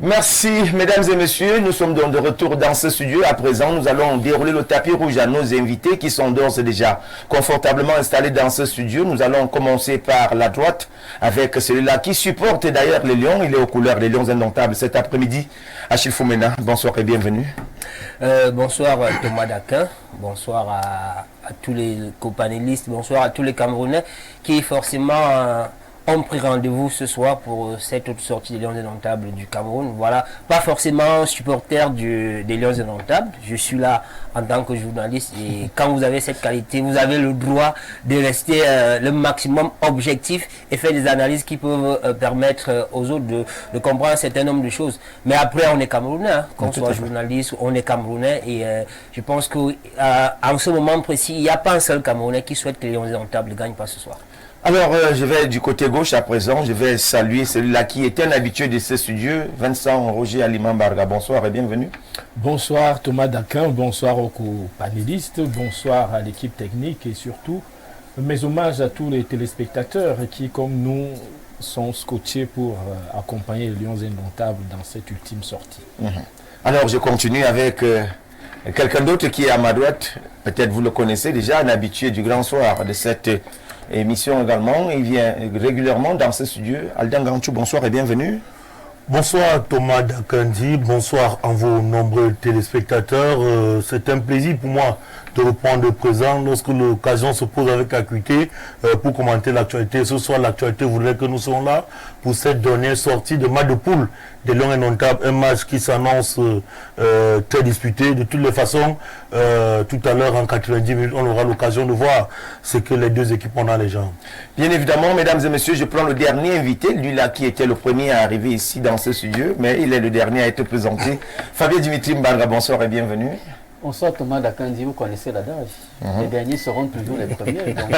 Merci, mesdames et messieurs. Nous sommes donc de retour dans ce studio. À présent, nous allons dérouler le tapis rouge à nos invités qui sont d'ores et déjà confortablement installés dans ce studio. Nous allons commencer par la droite avec celui-là qui supporte d'ailleurs les Lions. Il est aux couleurs des Lions indomptables cet après-midi. Achille Foumena, bonsoir et bienvenue. Bonsoir Thomas Daquin, bonsoir à tous les copanélistes, bonsoir à tous les Camerounais qui forcément ont pris rendez-vous ce soir pour cette autre sortie des Lions indomptables du Cameroun. Voilà, pas forcément supporter des Lions indomptables, je suis là en tant que journaliste et quand vous avez cette qualité, vous avez le droit de rester le maximum objectif et faire des analyses qui peuvent permettre aux autres de comprendre un certain nombre de choses. Mais après, on est Camerounais, hein, qu'on soit journaliste, on est Camerounais et je pense qu'en ce moment précis, il n'y a pas un seul Camerounais qui souhaite que les Lions indomptables ne gagnent pas ce soir. Alors, je vais du côté gauche à présent. Je vais saluer celui-là qui est un habitué de ce studio, Vincent Roger Aliman-Barga. Bonsoir et bienvenue. Bonsoir Thomas Daquin, bonsoir aux panélistes, bonsoir à l'équipe technique et surtout mes hommages à tous les téléspectateurs qui, comme nous, sont scotchés pour accompagner les Lions indomptables dans cette ultime sortie. Alors, je continue avec quelqu'un d'autre qui est à ma droite. Peut-être vous le connaissez déjà, un habitué du grand soir de cette émission également. Il vient régulièrement dans ce studio. Aldan Ganchou, bonsoir et bienvenue. Bonsoir Thomas Dakandi, bonsoir à vos nombreux téléspectateurs. C'est un plaisir pour moi de reprendre présent lorsque l'occasion se pose avec acuité pour commenter l'actualité. Ce soir, l'actualité voudrait que nous soyons là pour cette dernière sortie de match de poule des Lions indomptables, un match qui s'annonce très disputé. De toutes les façons, tout à l'heure en 90 minutes, on aura l'occasion de voir ce que les deux équipes ont dans les jambes. Bien évidemment, mesdames et messieurs, je prends le dernier invité, lui là qui était le premier à arriver ici dans ce studio, mais il est le dernier à être présenté. Fabien Dimitri Mbarga, bonsoir et bienvenue. Bonsoir Thomas Dakandi, vous connaissez l'adage. Les derniers seront toujours les premiers, donc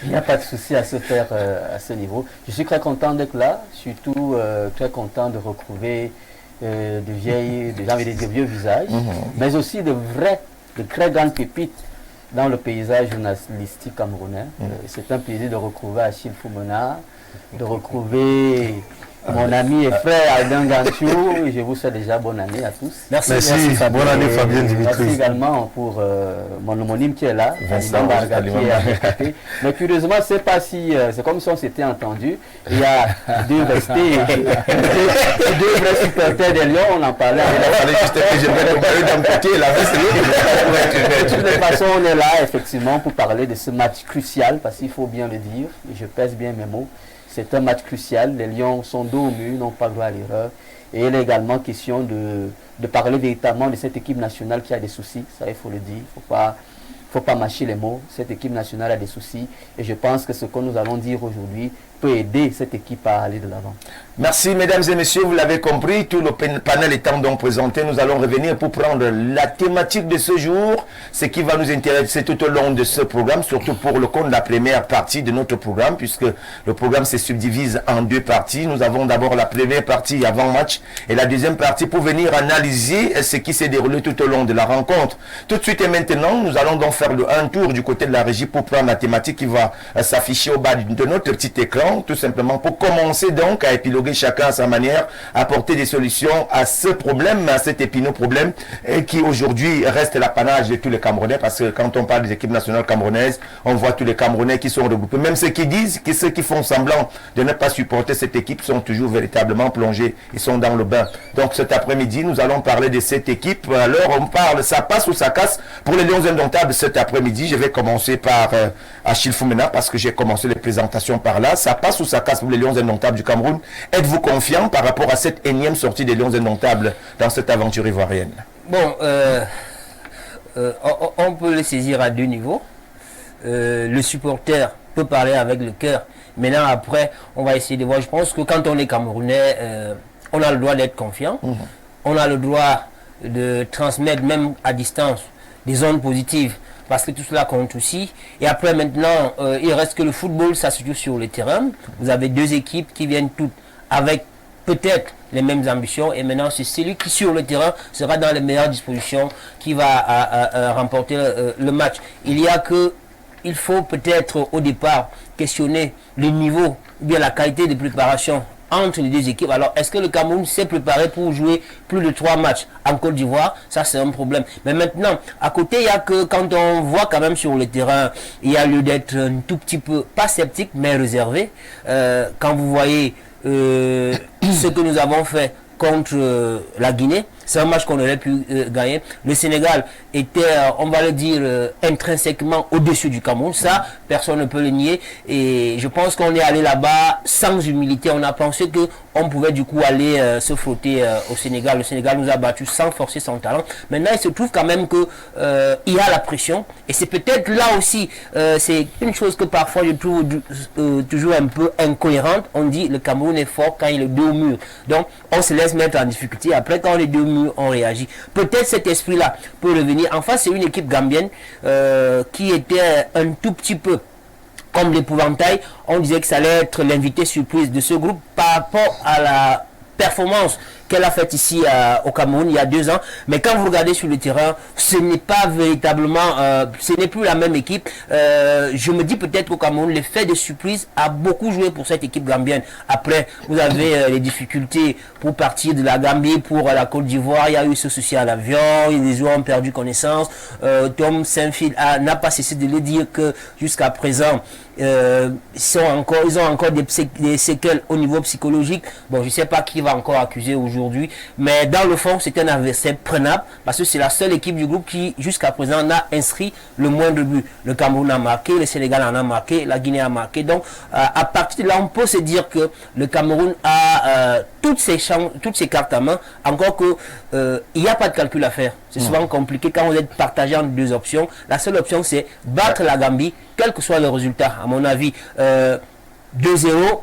il n'y a pas de souci à se faire à ce niveau. Je suis très content d'être là, surtout très content de retrouver des vieux visages, mais aussi de très grandes pépites dans le paysage journalistique camerounais. C'est un plaisir de retrouver Achille Foumena, de retrouver mon ami et frère Aldan Ganchou. Je vous souhaite déjà bonne année à tous. Merci bonne année Fabien Dimitri. Merci également pour mon homonyme qui est là, Vincent Barga, qui est à mes côtés. Mais curieusement, c'est pas si, c'est comme si on s'était entendu. Il y a deux restés, deux vrais supporters des Lions, on en parlait. Il fallait juste que je mette d'un côté, la veste de toutes les façons, on est là effectivement pour parler de ce match crucial, parce qu'il faut bien le dire, et je pèse bien mes mots. C'est un match crucial, les Lions sont dos au mur, n'ont pas droit à l'erreur. Et il est également question de parler véritablement de cette équipe nationale qui a des soucis, ça il faut le dire, il ne faut pas mâcher les mots. Cette équipe nationale a des soucis et je pense que ce que nous allons dire aujourd'hui peut aider cette équipe à aller de l'avant. Merci mesdames et messieurs, vous l'avez compris, tout le panel étant donc présenté, nous allons revenir pour prendre la thématique de ce jour, ce qui va nous intéresser tout au long de ce programme, surtout pour le compte de la première partie de notre programme, puisque le programme se subdivise en deux parties. Nous avons d'abord la première partie avant-match et la deuxième partie pour venir analyser ce qui s'est déroulé tout au long de la rencontre. Tout de suite et maintenant, nous allons donc faire un tour du côté de la régie pour prendre la thématique qui va s'afficher au bas de notre petit écran, tout simplement pour commencer donc à épiloguer chacun à sa manière, apporter des solutions à ce problème, à cet épineux problème qui aujourd'hui reste l'apanage de tous les Camerounais, parce que quand on parle des équipes nationales camerounaises, on voit tous les Camerounais qui sont regroupés. Même ceux qui disent, ceux qui font semblant de ne pas supporter cette équipe sont toujours véritablement plongés, ils sont dans le bain. Donc cet après-midi, nous allons parler de cette équipe. Alors on parle, ça passe ou ça casse pour les Lions indomptables cet après-midi. Je vais commencer par Achille Foumena parce que j'ai commencé les présentations par là. Ça passe ou ça casse pour les Lions indomptables du Cameroun? Êtes-vous confiant par rapport à cette énième sortie des Lions indomptables dans cette aventure ivoirienne? Bon, on peut le saisir à deux niveaux. Le supporter peut parler avec le cœur. Maintenant, après, on va essayer de voir. Je pense que quand on est Camerounais, on a le droit d'être confiant. On a le droit de transmettre, même à distance, des ondes positives. Parce que tout cela compte aussi. Et après, maintenant, il reste que le football, ça se joue sur le terrain. Vous avez deux équipes qui viennent toutes avec peut-être les mêmes ambitions. Et maintenant, c'est celui qui, sur le terrain, sera dans les meilleures dispositions qui va remporter le match. Il faut peut-être au départ questionner le niveau ou bien la qualité de préparation entre les deux équipes. Alors, est-ce que le Cameroun s'est préparé pour jouer plus de 3 matchs en Côte d'Ivoire? Ça, c'est un problème. Mais maintenant, à côté, il y a que quand on voit quand même sur le terrain, il y a lieu d'être un tout petit peu, pas sceptique, mais réservé. Quand vous voyez ce que nous avons fait contre la Guinée, c'est un match qu'on aurait pu gagner. Le Sénégal était, on va le dire, intrinsèquement au-dessus du Cameroun. Ça, personne ne peut le nier. Et je pense qu'on est allé là-bas sans humilité. On a pensé qu'on pouvait du coup aller se frotter au Sénégal. Le Sénégal nous a battus sans forcer son talent. Maintenant, il se trouve quand même que il y a la pression. Et c'est peut-être là aussi, c'est une chose que parfois je trouve toujours un peu incohérente. On dit le Cameroun est fort quand il est dos au mur. Donc, on se laisse mettre en difficulté. Après, quand on est dos au mur, on réagit. Peut-être cet esprit-là peut revenir. Enfin, c'est une équipe gambienne qui était un tout petit peu comme l'épouvantail. On disait que ça allait être l'invité surprise de ce groupe par rapport à la performance qu'elle a faite ici au Cameroun il y a 2 ans. Mais quand vous regardez sur le terrain, ce n'est pas véritablement, ce n'est plus la même équipe. Je me dis peut-être qu'au Cameroun, l'effet de surprise a beaucoup joué pour cette équipe gambienne. Après, vous avez les difficultés pour partir de la Gambie pour la Côte d'Ivoire. Il y a eu ce souci à l'avion, les joueurs ont perdu connaissance. Tom Saint-Fil n'a pas cessé de le dire que jusqu'à présent, ils ont encore des séquelles au niveau psychologique. Bon, je ne sais pas qui va encore accuser aujourd'hui, mais dans le fond, c'est un adversaire prenable parce que c'est la seule équipe du groupe qui, jusqu'à présent, n'a inscrit le moins de buts. Le Cameroun a marqué, le Sénégal en a marqué, la Guinée a marqué. Donc, à partir de là, on peut se dire que le Cameroun a toutes ses cartes à main, encore que il n'y a pas de calcul à faire. C'est souvent compliqué quand vous êtes partagé en 2 options. La seule option, c'est battre la Gambie, quel que soit le résultat. À mon avis, 2-0.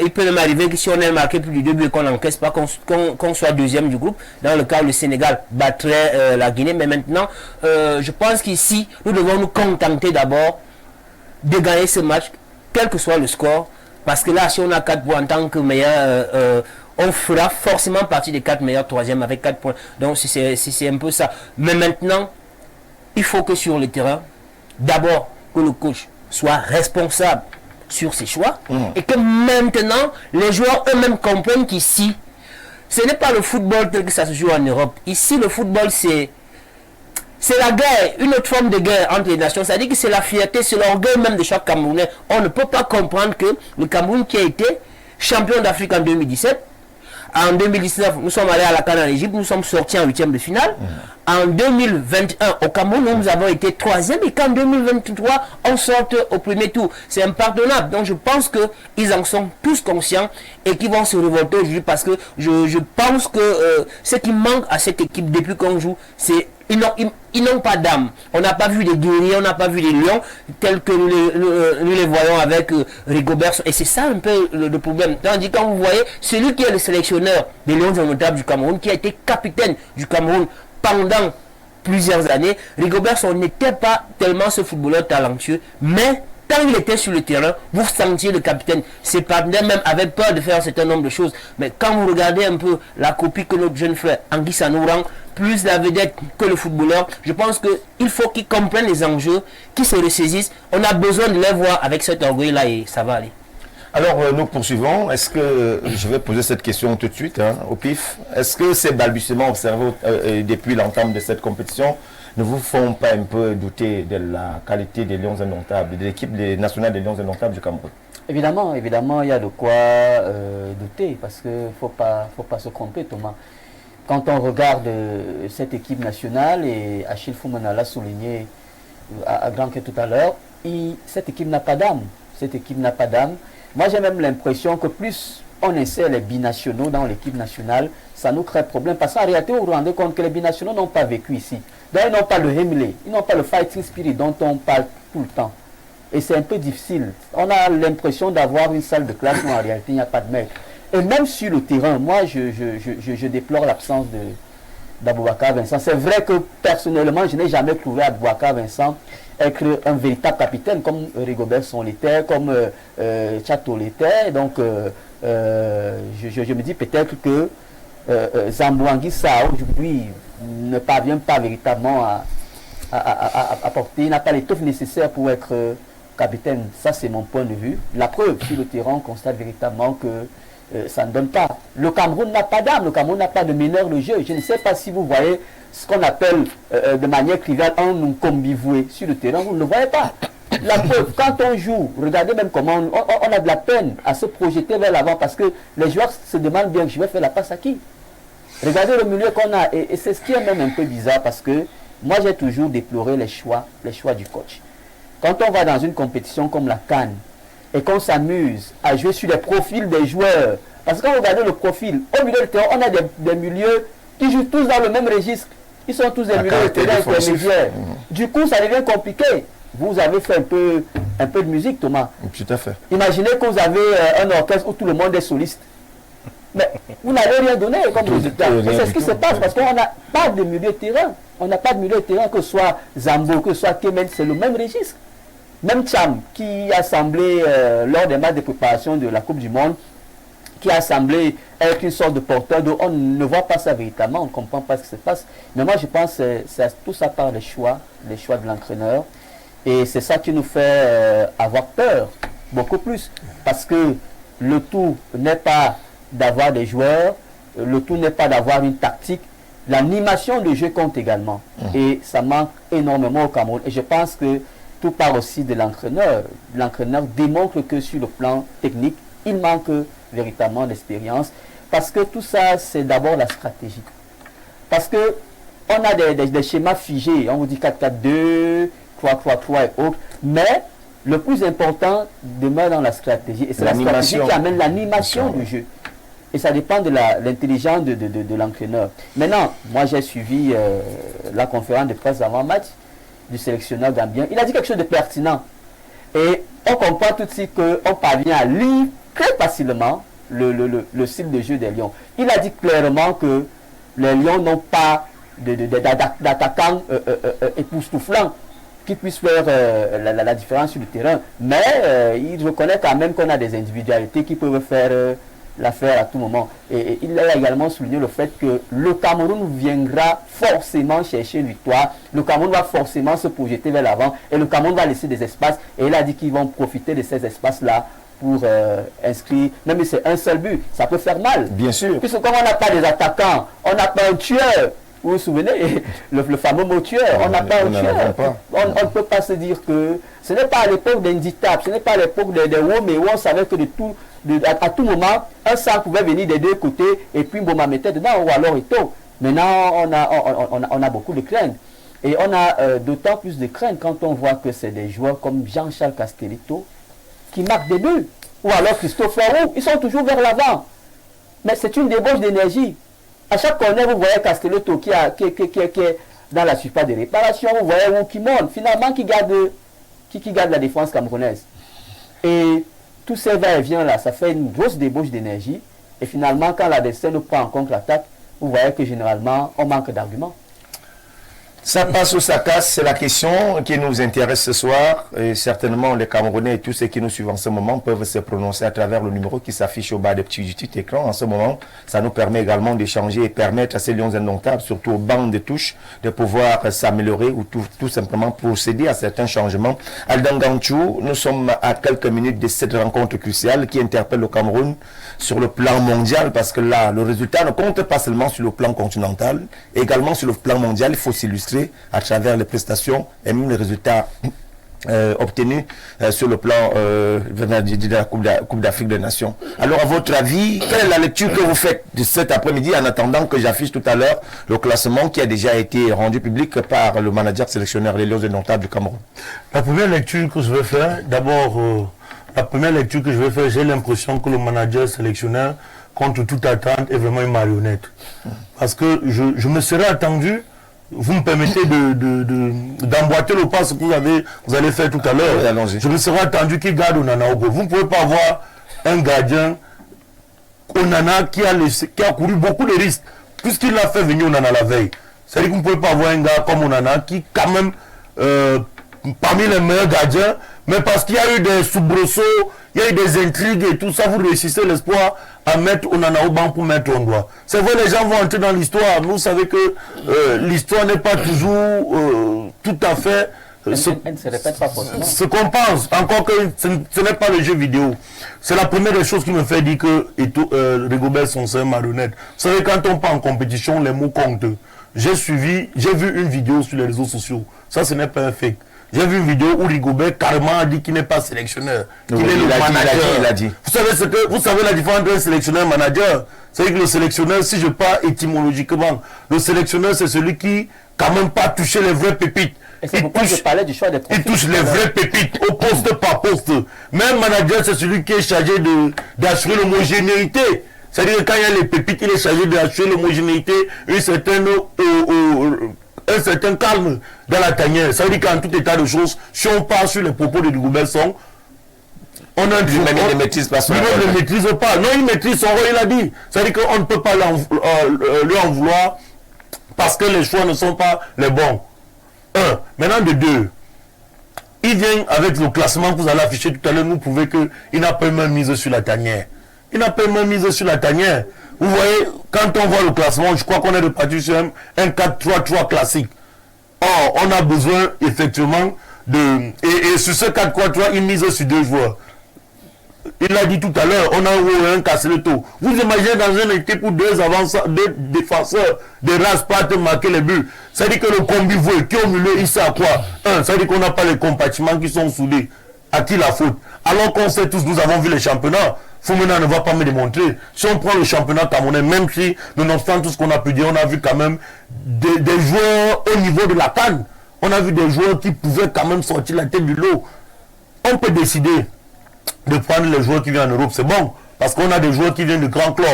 Il peut même arriver que si on a marqué plus de 2 buts et qu'on n'encaisse pas, qu'on soit deuxième du groupe. Dans le cas où le Sénégal battrait la Guinée. Mais maintenant, je pense qu'ici, nous devons nous contenter d'abord de gagner ce match, quel que soit le score. Parce que là, si on a 4 points en tant que meilleur, on fera forcément partie des 4 meilleurs troisièmes avec 4 points. Donc c'est un peu ça. Mais maintenant, il faut que sur le terrain, d'abord que le coach soit responsable sur ses choix et que maintenant les joueurs eux-mêmes comprennent qu'ici ce n'est pas le football tel que ça se joue en Europe. Ici le football c'est la guerre, une autre forme de guerre entre les nations. C'est-à-dire que c'est la fierté, c'est l'orgueil même de chaque Camerounais. On ne peut pas comprendre que le Cameroun qui a été champion d'Afrique en 2017, en 2019, nous sommes allés à la CAN en Égypte, nous sommes sortis en 8e de finale. En 2021, au Cameroun, nous avons été 3e et qu'en 2023, on sorte au premier tour. C'est impardonnable. Donc je pense qu'ils en sont tous conscients et qu'ils vont se révolter aujourd'hui parce que je pense que ce qui manque à cette équipe depuis qu'on joue, c'est ils n'ont pas d'âme. On n'a pas vu des guerriers, on n'a pas vu des lions tels que nous les voyons avec Rigobert. Et c'est ça un peu le problème. Tandis que quand vous voyez, celui qui est le sélectionneur des Lions indomptables du Cameroun, qui a été capitaine du Cameroun pendant plusieurs années, Rigobert n'était pas tellement ce footballeur talentueux, mais quand il était sur le terrain, vous sentiez le capitaine. Ses partenaires même avaient peur de faire un certain nombre de choses. Mais quand vous regardez un peu la copie que notre jeune frère Anguissa Sanourang, plus la vedette que le footballeur, je pense qu'il faut qu'ils comprennent les enjeux, qu'ils se ressaisissent. On a besoin de les voir avec cet orgueil-là et ça va aller. Alors, nous poursuivons. Est-ce que, je vais poser cette question tout de suite, au pif, est-ce que ces balbutiements observés depuis l'entame de cette compétition ne vous font pas un peu douter de la qualité des Lions indomptables, de l'équipe nationale des Lions indomptables du Cameroun? Évidemment, il y a de quoi douter, parce qu'il ne faut pas se tromper, Thomas. Quand on regarde cette équipe nationale, et Achille Foumana l'a souligné à Grand que tout à l'heure, cette équipe n'a pas d'âme. Cette équipe n'a pas d'âme. Moi, j'ai même l'impression que plus on insère les binationaux dans l'équipe nationale, ça nous crée problème. Parce qu'en réalité, vous vous rendez compte que les binationaux n'ont pas vécu ici. Donc, ils n'ont pas le Hemley, ils n'ont pas le fighting spirit dont on parle tout le temps. Et c'est un peu difficile. On a l'impression d'avoir une salle de classe où en réalité, il n'y a pas de maître. Et même sur le terrain, moi, je déplore l'absence d'Aboubacar Vincent. C'est vrai que personnellement, je n'ai jamais trouvé Aboubacar Vincent être un véritable capitaine, comme Rigobert l'était, comme Tchato l'était. Donc, je me dis peut-être que Zambo Anguissa, aujourd'hui, ne parvient pas véritablement à porter, il n'a pas l'étoffe nécessaire pour être capitaine, ça c'est mon point de vue. La preuve, sur le terrain, on constate véritablement que ça ne donne pas. Le Cameroun n'a pas d'âme, le Cameroun n'a pas de meneur de jeu. Je ne sais pas si vous voyez ce qu'on appelle de manière triviale un combivoué sur le terrain, vous ne le voyez pas. La preuve, quand on joue, regardez même comment on a de la peine à se projeter vers l'avant parce que les joueurs se demandent bien, je vais faire la passe à qui? Regardez le milieu qu'on a et c'est ce qui est même un peu bizarre parce que moi j'ai toujours déploré les choix du coach. Quand on va dans une compétition comme la CAN et qu'on s'amuse à jouer sur les profils des joueurs, parce que quand vous regardez le profil, au milieu de terrain, on a des milieux qui jouent tous dans le même registre. Ils sont tous des milieux de terrain intermédiaires. Du coup, ça devient compliqué. Vous avez fait un peu de musique, Thomas. Tout à fait. Imaginez que vous avez un orchestre où tout le monde est soliste. Mais vous n'avez rien donné comme résultat. C'est ce qui se passe parce qu'on n'a pas de milieu de terrain. On n'a pas de milieu de terrain, que ce soit Zambo, que ce soit Kemen, c'est le même registre. Même Cham, qui a semblé, lors des matchs de préparation de la Coupe du Monde, qui a semblé être une sorte de porteur d'eau, on ne voit pas ça véritablement, on ne comprend pas ce qui se passe. Mais moi, je pense que tout ça part des choix de l'entraîneur. Et c'est ça qui nous fait avoir peur, beaucoup plus. Parce que le tout n'est pas d'avoir des joueurs, le tout n'est pas d'avoir une tactique. L'animation de jeu compte également. Et ça manque énormément au Cameroun. Et je pense que tout part aussi de l'entraîneur. L'entraîneur démontre que sur le plan technique, il manque véritablement d'expérience. Parce que tout ça, c'est d'abord la stratégie. Parce que on a des schémas figés. On vous dit 4-4-2, 3-3-3 et autres. Mais le plus important demeure dans la stratégie. Et c'est la stratégie qui amène l'animation du jeu. Et ça dépend de l'intelligence de l'entraîneur. Maintenant, moi j'ai suivi la conférence de presse avant-match du sélectionneur gambien. Il a dit quelque chose de pertinent. Et on comprend tout de suite qu'on parvient à lire très facilement le style de jeu des Lions. Il a dit clairement que les Lions n'ont pas d'attaquants époustouflants qui puissent faire la différence sur le terrain. Mais il reconnaît quand même qu'on a des individualités qui peuvent faire l'affaire à tout moment. Et il a également souligné le fait que le Cameroun viendra forcément chercher une victoire. Le Cameroun va forcément se projeter vers l'avant et le Cameroun va laisser des espaces. Et il a dit qu'ils vont profiter de ces espaces-là pour inscrire, même si c'est un seul but, ça peut faire mal. Bien sûr. Puisque comme on n'a pas des attaquants, on n'a pas un tueur. Vous vous souvenez, le fameux mot tueur, on n'a pas un tueur. On ne peut pas se dire que ce n'est pas à l'époque d'Inditap, ce n'est pas à l'époque des Womé où on savait que à tout moment, un sac pouvait venir des deux côtés et puis Mboma mettait dedans ou alors Eto'o. Maintenant, on a beaucoup de craintes. Et on a d'autant plus de craintes quand on voit que c'est des joueurs comme Jean-Charles Castelletto qui marquent des buts. Ou alors Christopher Roux, ils sont toujours vers l'avant. Mais c'est une débauche d'énergie. À chaque corner, vous voyez Castelletto qui est dans la surface de réparation, vous voyez Roux qui monte, finalement qui garde la défense camerounaise. Et tous ces va-et-vient là, ça fait une grosse débauche d'énergie. Et finalement, quand l'adversaire nous prend en contre-attaque, vous voyez que généralement, on manque d'arguments. Ça passe ou ça casse, c'est la question qui nous intéresse ce soir. Et certainement, les Camerounais et tous ceux qui nous suivent en ce moment peuvent se prononcer à travers le numéro qui s'affiche au bas du petit écran. En ce moment, ça nous permet également d'échanger et permettre à ces lions indomptables, surtout aux bandes de touche, de pouvoir s'améliorer ou tout simplement procéder à certains changements. Aldan Ganchou, nous sommes à quelques minutes de cette rencontre cruciale qui interpelle le Cameroun sur le plan mondial, parce que là, le résultat ne compte pas seulement sur le plan continental, également sur le plan mondial, il faut s'illustrer à travers les prestations et même les résultats obtenus sur le plan de la Coupe d'Afrique des Nations. Alors, à votre avis, quelle est la lecture que vous faites de cet après-midi en attendant que j'affiche tout à l'heure le classement qui a déjà été rendu public par le manager sélectionneur des Lions indomptables du Cameroun? La première lecture que je vais faire, d'abord, j'ai l'impression que le manager sélectionneur, contre toute attente, est vraiment une marionnette. Parce que je me serais attendu, vous me permettez d'emboîter le pas ce que vous allez faire tout à l'heure. Je me serais attendu qu'il garde Onana Ogo. Vous ne pouvez pas avoir un gardien Onana qui a couru beaucoup de risques, puisqu'il a fait venir Onana la veille. C'est-à-dire que vous ne pouvez pas avoir un gars comme Onana qui, quand même, parmi les meilleurs gardiens, mais parce qu'il y a eu des soubresauts, il y a eu des intrigues et tout ça, vous réussissez l'espoir à mettre Onana au banc pour mettre un doigt. C'est vrai, les gens vont entrer dans l'histoire. Vous savez que l'histoire n'est pas toujours tout à fait Elle ne se répète pas forcément. Ce qu'on pense, encore que ce n'est pas le jeu vidéo. C'est la première des choses qui me fait dire que Rigobert Song c'est un marionnette. Vous savez, quand on part en compétition, les mots comptent. J'ai vu une vidéo sur les réseaux sociaux. Ça, ce n'est pas un fake. J'ai vu une vidéo où Rigobert carrément a dit qu'il n'est pas sélectionneur, qu'il est le manager. Il a dit. Vous savez la différence entre un sélectionneur et un manager. C'est que le sélectionneur, si je parle étymologiquement, le sélectionneur, c'est celui qui, quand même, pas touché les vraies pépites. Et c'est pourquoi je parlais du choix des profils. Il touche les vraies pépites, au poste par poste. Même manager, c'est celui qui est chargé d'assurer l'homogénéité. C'est-à-dire que quand il y a les pépites, il est chargé d'assurer l'homogénéité, un certain calme dans la tanière. Ça veut dire qu'en tout état de choses, si on part sur les propos de Rigobert Song, on a lui-même il ne maîtrise pas son rôle. Il ne maîtrise pas. Non, il maîtrise son rôle, il a dit. C'est-à-dire qu'on ne peut pas lui en vouloir parce que les choix ne sont pas les bons. Un. Maintenant, de deux. Il vient avec le classement que vous allez afficher tout à l'heure, nous prouvez qu'il n'a pas même mise sur la tanière. Il n'a pas même mise sur la tanière. Vous voyez, quand on voit le classement, je crois qu'on est reparti sur un 4-3-3 classique. Or, on a besoin effectivement de... Et sur ce 4-3-3, il mise sur 2 joueurs. Il l'a dit tout à l'heure, on a un Casseleto. Vous imaginez dans une équipe où 2 défenseurs de race partent marquer les buts. Ça veut dire que le combi voué, qui est au milieu, il sait à quoi. Ça veut dire qu'on n'a pas les compartiments qui sont soudés. À qui la faute? Alors qu'on sait tous, nous avons vu les championnats. Foumena ne va pas me démontrer. Si on prend le championnat camerounais, même si, nonobstant tout ce qu'on a pu dire, on a vu quand même des joueurs au niveau de la CAN. On a vu des joueurs qui pouvaient quand même sortir la tête du lot. On peut décider de prendre les joueurs qui viennent en Europe, c'est bon. Parce qu'on a des joueurs qui viennent de grands clubs.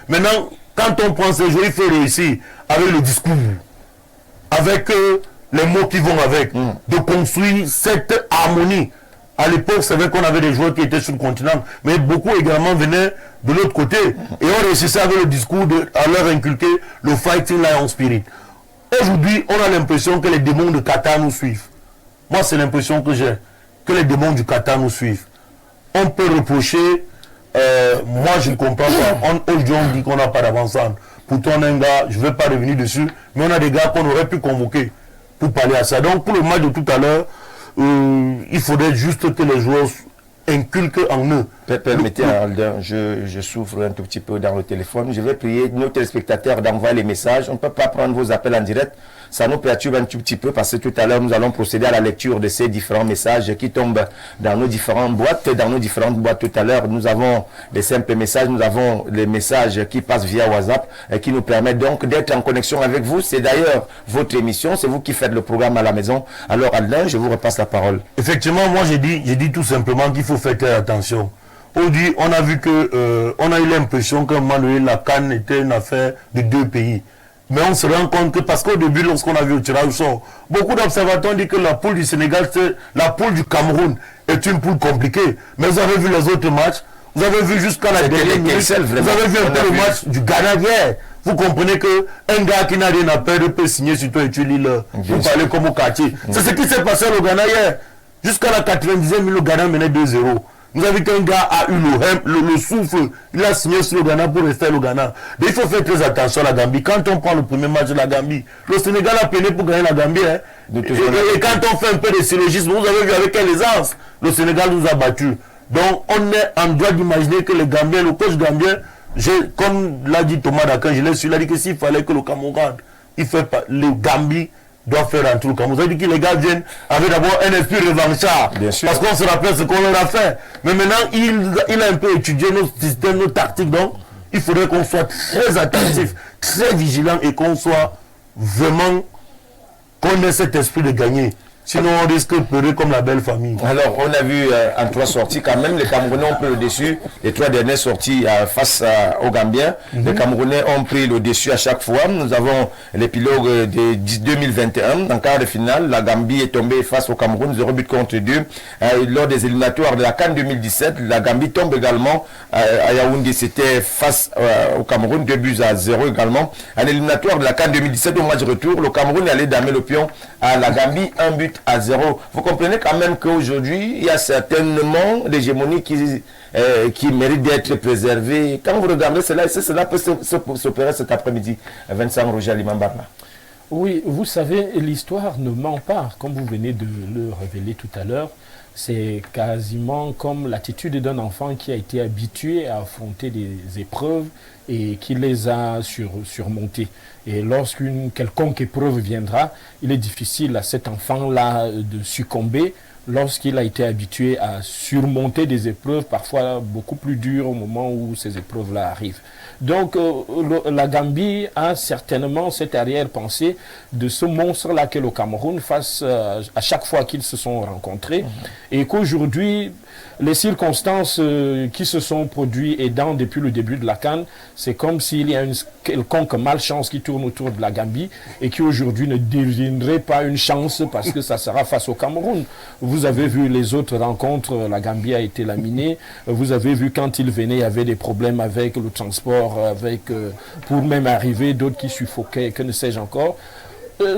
Maintenant, quand on prend ces joueurs, il faut réussir avec le discours, avec les mots qui vont avec, de construire cette harmonie. À l'époque, c'est vrai qu'on avait des joueurs qui étaient sur le continent, mais beaucoup également venaient de l'autre côté. Et on réussissait avec le discours à leur inculquer le Fighting Lion Spirit. Aujourd'hui, on a l'impression que les démons de Qatar nous suivent. Moi, c'est l'impression que j'ai, que les démons du Qatar nous suivent. On peut reprocher, moi je ne comprends pas. Aujourd'hui, on dit qu'on n'a pas d'avant-centre. Pourtant, on a un gars, je ne vais pas revenir dessus, mais on a des gars qu'on aurait pu convoquer pour parler à ça. Donc, pour le match de tout à l'heure, il faudrait juste que les joueurs inculquent en eux. Permettez, Alden, je souffre un tout petit peu dans le téléphone. Je vais prier nos téléspectateurs d'envoyer les messages. On ne peut pas prendre vos appels en direct. Ça nous perturbe un tout petit peu parce que tout à l'heure, nous allons procéder à la lecture de ces différents messages qui tombent dans nos différentes boîtes. Dans nos différentes boîtes, tout à l'heure, nous avons des simples messages. Nous avons les messages qui passent via WhatsApp et qui nous permettent donc d'être en connexion avec vous. C'est d'ailleurs votre émission. C'est vous qui faites le programme à la maison. Alors, Alden, je vous repasse la parole. Effectivement, moi, j'ai dit tout simplement qu'il faut faire très attention. Aujourd'hui, on a vu que, on a eu l'impression qu'à un moment donné, la CAN était une affaire de 2 pays. Mais on se rend compte que, parce qu'au début, lorsqu'on a vu le tirage au sort, beaucoup d'observateurs disent que la poule du Sénégal, la poule du Cameroun est une poule compliquée. Mais vous avez vu les autres matchs, vous avez vu jusqu'à la dernière minute, vous avez vu un peu le match du Ghana hier. Vous comprenez qu'un gars qui n'a rien à perdre peut signer sur toi et tu lis là. Vous parlez comme au quartier. C'est ce qui s'est passé au Ghana hier. Jusqu'à la 90e minute, le Ghana menait 2-0. Vous avez vu qu'un gars a eu le souffle, il a signé sur le Ghana pour rester au Ghana. Mais il faut faire très attention à la Gambie. Quand on prend le premier match de la Gambie, le Sénégal a peiné pour gagner la Gambie. Hein. Et quand on fait un peu de syllogisme, vous avez vu avec quelle aisance le Sénégal nous a battus. Donc on est en droit d'imaginer que les Gambiens, le coach gambien, comme l'a dit Thomas Dakan, je l'ai su, il a dit que s'il fallait que le Cameroun, le Gambie doit faire rentrer le Cameroun. Ça veut dire que les gars viennent avec d'abord un esprit revanchard. Parce qu'on se rappelle ce qu'on leur a fait. Mais maintenant, il a un peu étudié nos systèmes, nos tactiques. Donc, il faudrait qu'on soit très attentif, très vigilant et qu'on soit vraiment, qu'on ait cet esprit de gagner. Sinon, on risque de pleurer comme la belle famille. Alors, on a vu en 3 sorties, quand même, les Camerounais ont pris le dessus. Les 3 dernières sorties face aux Gambiens. Les Camerounais ont pris le dessus à chaque fois. Nous avons l'épilogue de 2021. En quart de finale, la Gambie est tombée face au Cameroun, 0 but contre 2. Lors des éliminatoires de la CAN 2017, la Gambie tombe également à Yaoundé. C'était face au Cameroun, 2-0 également. À l'éliminatoire de la CAN 2017, au match retour, le Cameroun est allé damer le pion à la Gambie, 1-0. Vous comprenez quand même qu'aujourd'hui, il y a certainement l'hégémonie qui mérite d'être préservée. Quand vous regardez cela, cela peut s'opérer cet après-midi. Vincent Roger Limambarla. Oui, vous savez, l'histoire ne ment pas, comme vous venez de le révéler tout à l'heure. C'est quasiment comme l'attitude d'un enfant qui a été habitué à affronter des épreuves et qui les a surmontées. Et lorsqu'une quelconque épreuve viendra, il est difficile à cet enfant-là de succomber lorsqu'il a été habitué à surmonter des épreuves parfois beaucoup plus dures au moment où ces épreuves-là arrivent. Donc la Gambie a certainement cette arrière-pensée de ce monstre-là qu'est le Cameroun face à chaque fois qu'ils se sont rencontrés et qu'aujourd'hui les circonstances qui se sont produites aidant depuis le début de la CAN, c'est comme s'il y a une quelconque malchance qui tourne autour de la Gambie et qui aujourd'hui ne deviendrait pas une chance parce que ça sera face au Cameroun. Vous avez vu les autres rencontres, la Gambie a été laminée. Vous avez vu quand il venait, il y avait des problèmes avec le transport, pour même arriver, d'autres qui suffoquaient, que ne sais-je encore.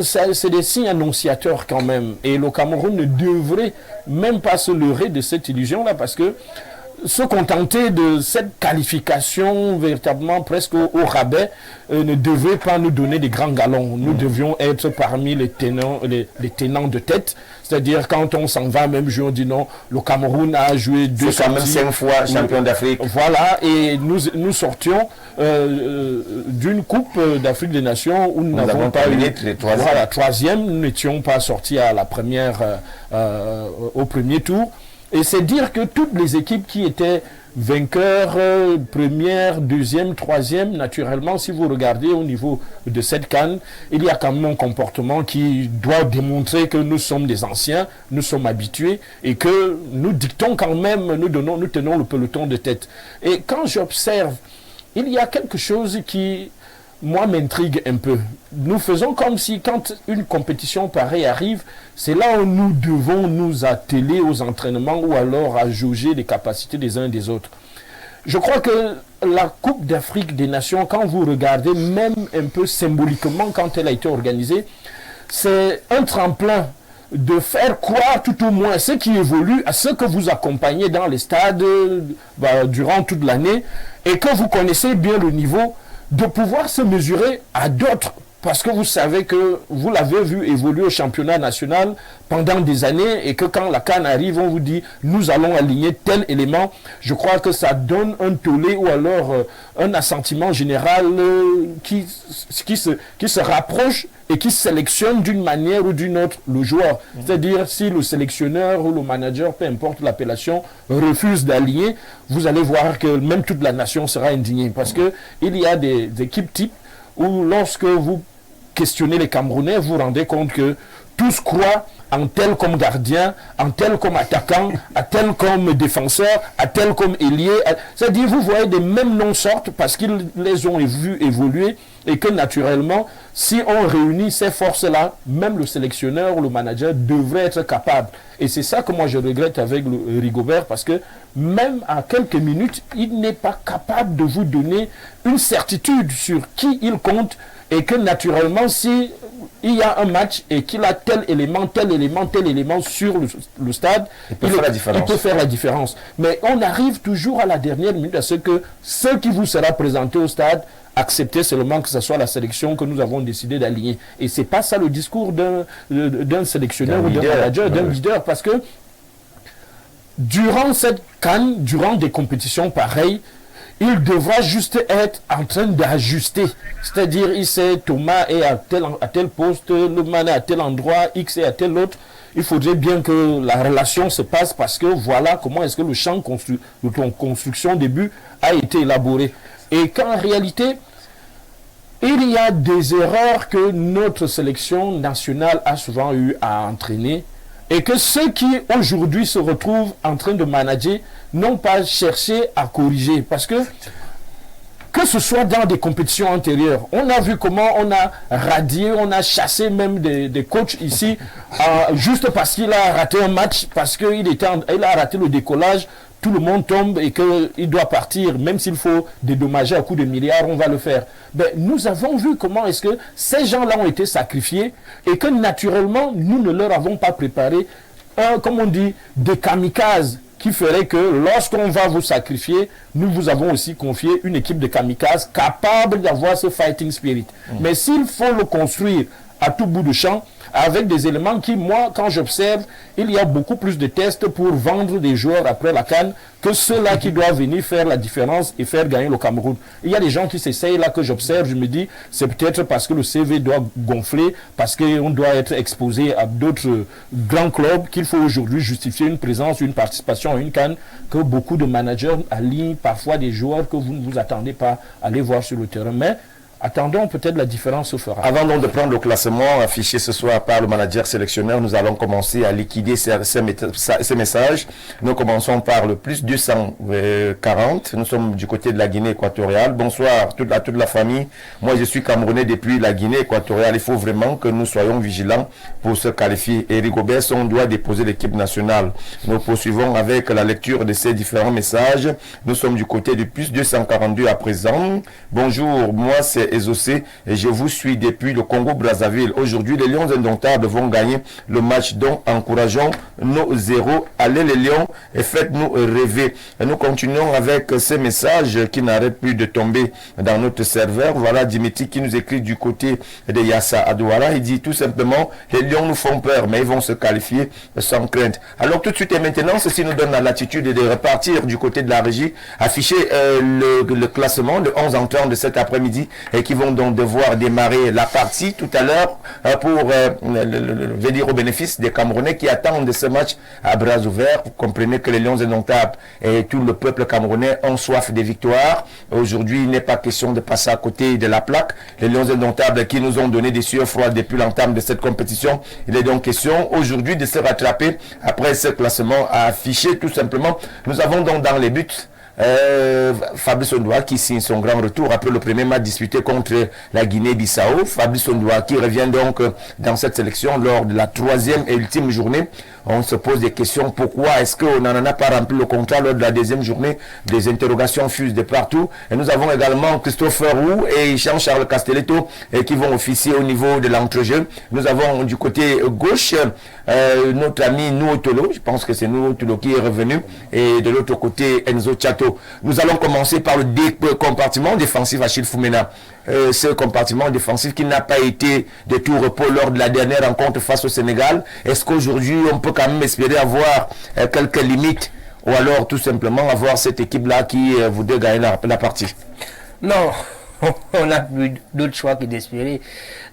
C'est des signes annonciateurs quand même. Et le Cameroun ne devrait même pas se leurrer de cette illusion-là parce que se contenter de cette qualification véritablement presque au rabais ne devait pas nous donner des grands galons. Nous devions être parmi les tenants de tête. C'est-à-dire quand on s'en va, même jour, on dit non, le Cameroun a joué 2 C'est quand même 5 fois champion d'Afrique. Voilà, et nous sortions d'une Coupe d'Afrique des Nations où nous n'avons pas eu la troisième. Nous n'étions pas sortis à la première, au premier tour. Et c'est dire que toutes les équipes qui étaient vainqueurs, première, deuxième, troisième, naturellement, si vous regardez au niveau de cette CAN, il y a quand même un comportement qui doit démontrer que nous sommes des anciens, nous sommes habitués et que nous dictons quand même, nous tenons le peloton de tête. Et quand j'observe, il y a quelque chose qui, moi, m'intrigue un peu. Nous faisons comme si quand une compétition pareille arrive, c'est là où nous devons nous atteler aux entraînements ou alors à jauger les capacités des uns et des autres. Je crois que la Coupe d'Afrique des Nations, quand vous regardez, même un peu symboliquement quand elle a été organisée, c'est un tremplin de faire croire tout au moins ceux qui évoluent à ceux que vous accompagnez dans les stades durant toute l'année et que vous connaissez bien le niveau, de pouvoir se mesurer à d'autres. Parce que vous savez que vous l'avez vu évoluer au championnat national pendant des années et que quand la CAN arrive, on vous dit nous allons aligner tel élément. Je crois que ça donne un tollé ou alors un assentiment général qui se rapproche et qui sélectionne d'une manière ou d'une autre le joueur. C'est-à-dire si le sélectionneur ou le manager, peu importe l'appellation, refuse d'aligner, vous allez voir que même toute la nation sera indignée. Parce qu'il y a des équipes types où lorsque vous questionnez les Camerounais, vous vous rendez compte que tous croient en tel comme gardien, en tel comme attaquant, à tel comme défenseur, à tel comme ailier. C'est-à-dire, vous voyez des mêmes noms sortent parce qu'ils les ont vus évoluer et que naturellement, si on réunit ces forces-là, même le sélectionneur ou le manager devrait être capable. Et c'est ça que moi je regrette avec le Rigobert parce que même à quelques minutes, il n'est pas capable de vous donner une certitude sur qui il compte et que naturellement, si il y a un match et qu'il a tel élément sur le stade, il peut faire la différence. Mais on arrive toujours à la dernière minute à ce que ce qui vous sera présenté au stade, acceptez seulement que ce soit la sélection que nous avons décidé d'aligner. Et c'est pas ça le discours d'un sélectionneur ou d'un manager, d'un leader, parce que durant cette CAN, durant des compétitions pareilles, il devra juste être en train d'ajuster. C'est-à-dire, il sait Thomas est à tel poste, le man est à tel endroit, X est à tel autre. Il faudrait bien que la relation se passe parce que voilà comment est-ce que le champ de construction début a été élaboré. Et qu'en réalité, il y a des erreurs que notre sélection nationale a souvent eu à entraîner et que ceux qui aujourd'hui se retrouvent en train de manager n'ont pas cherché à corriger. Parce que ce soit dans des compétitions antérieures, on a vu comment on a radié, on a chassé même des coachs ici, juste parce qu'il a raté un match, parce qu'il a raté le décollage, tout le monde tombe et qu'il doit partir, même s'il faut dédommager à coups de milliards, on va le faire. Ben, nous avons vu comment est-ce que ces gens-là ont été sacrifiés et que naturellement, nous ne leur avons pas préparé, comme on dit, des kamikazes qui ferait que lorsqu'on va vous sacrifier, nous vous avons aussi confié une équipe de kamikazes capable d'avoir ce fighting spirit. Mais s'il faut le construire à tout bout de champ, avec des éléments qui, moi, quand j'observe, il y a beaucoup plus de tests pour vendre des joueurs après la CAN que ceux-là qui doivent venir faire la différence et faire gagner le Cameroun. Il y a des gens qui s'essayent là que j'observe, je me dis, c'est peut-être parce que le CV doit gonfler, parce qu'on doit être exposé à d'autres grands clubs qu'il faut aujourd'hui justifier une présence, une participation à une CAN, que beaucoup de managers alignent parfois des joueurs que vous ne vous attendez pas à aller voir sur le terrain. Mais attendons, peut-être la différence se fera. Avant donc de prendre le classement affiché ce soir par le manager sélectionneur, nous allons commencer à liquider ces messages. Nous commençons par le plus 240. Nous sommes du côté de la Guinée équatoriale. Bonsoir à toute la famille. Moi, je suis Camerounais depuis la Guinée équatoriale. Il faut vraiment que nous soyons vigilants pour se qualifier. Et Rigobert, on doit déposer l'équipe nationale. Nous poursuivons avec la lecture de ces différents messages. Nous sommes du côté du plus 242 à présent. Bonjour, moi c'est Ezocé et je vous suis depuis le Congo-Brazzaville. Aujourd'hui, les Lions indomptables vont gagner le match, donc encourageons nos zéros. Allez les Lions et faites-nous rêver. Et nous continuons avec ces messages qui n'arrêtent plus de tomber dans notre serveur. Voilà Dimitri qui nous écrit du côté de Yassa Adouara. Il dit tout simplement, les Lions nous font peur, mais ils vont se qualifier sans crainte. Alors tout de suite et maintenant, ceci nous donne la latitude de repartir du côté de la régie, afficher le classement, le 11 entrants de cet après-midi, et qui vont donc devoir démarrer la partie tout à l'heure pour venir au bénéfice des Camerounais qui attendent ce match à bras ouverts. Vous comprenez que les Lions indomptables et tout le peuple camerounais ont soif de victoire. Aujourd'hui, il n'est pas question de passer à côté de la plaque. Les Lions indomptables qui nous ont donné des sueurs froides depuis l'entame de cette compétition, il est donc question aujourd'hui de se rattraper après ce classement à afficher tout simplement. Nous avons donc dans les buts Fabrice Ondoa qui signe son grand retour après le premier match disputé contre la Guinée-Bissau. Fabrice Ondoa qui revient donc dans cette sélection lors de la 3e et ultime journée. On se pose des questions, pourquoi est-ce qu'on n'en a pas rempli le contrat lors de la 2e journée? Des interrogations fusent de partout. Et nous avons également Christopher Roux et Jean-Charles Castelletto qui vont officier au niveau de l'entrejeu. Nous avons du côté gauche notre ami Nouotolo, je pense que c'est Nouotolo qui est revenu, et de l'autre côté Enzo Chato. Nous allons commencer par le compartiment défensif Achille Foumena. Ce compartiment défensif qui n'a pas été de tout repos lors de la dernière rencontre face au Sénégal. Est-ce qu'aujourd'hui on peut quand même espérer avoir quelques limites, ou alors tout simplement avoir cette équipe-là qui voudrait gagner la partie? Non, on n'a plus d'autre choix que d'espérer.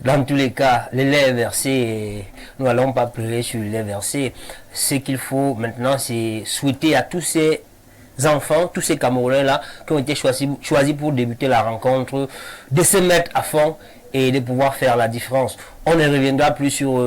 Dans tous les cas, les laits versés, nous n'allons pas pleurer sur les laits versés. Ce qu'il faut maintenant, c'est souhaiter à tous ces enfants, tous ces Camerounais-là qui ont été choisis pour débuter la rencontre, de se mettre à fond et de pouvoir faire la différence. On ne reviendra plus sur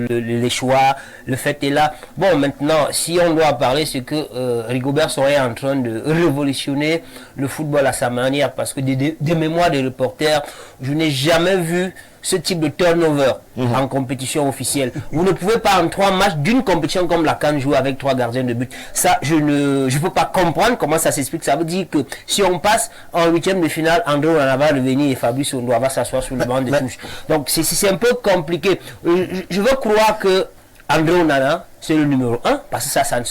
les choix, le fait est là. Bon, maintenant, si on doit parler, c'est que Rigobert serait en train de révolutionner le football à sa manière, parce que des mémoires des reporters, je n'ai jamais vu ce type de turnover en compétition officielle. Vous ne pouvez pas en 3 matchs d'une compétition comme la CAN jouer avec 3 gardiens de but. Ça, je ne peux pas comprendre comment ça s'explique. Ça veut dire que si on passe en 8e de finale, André Onana va revenir et Fabrice Ondoa va s'asseoir sur le banc de touche. Donc c'est un peu compliqué. Je veux croire que André Onana, c'est le numéro 1, parce que ça ne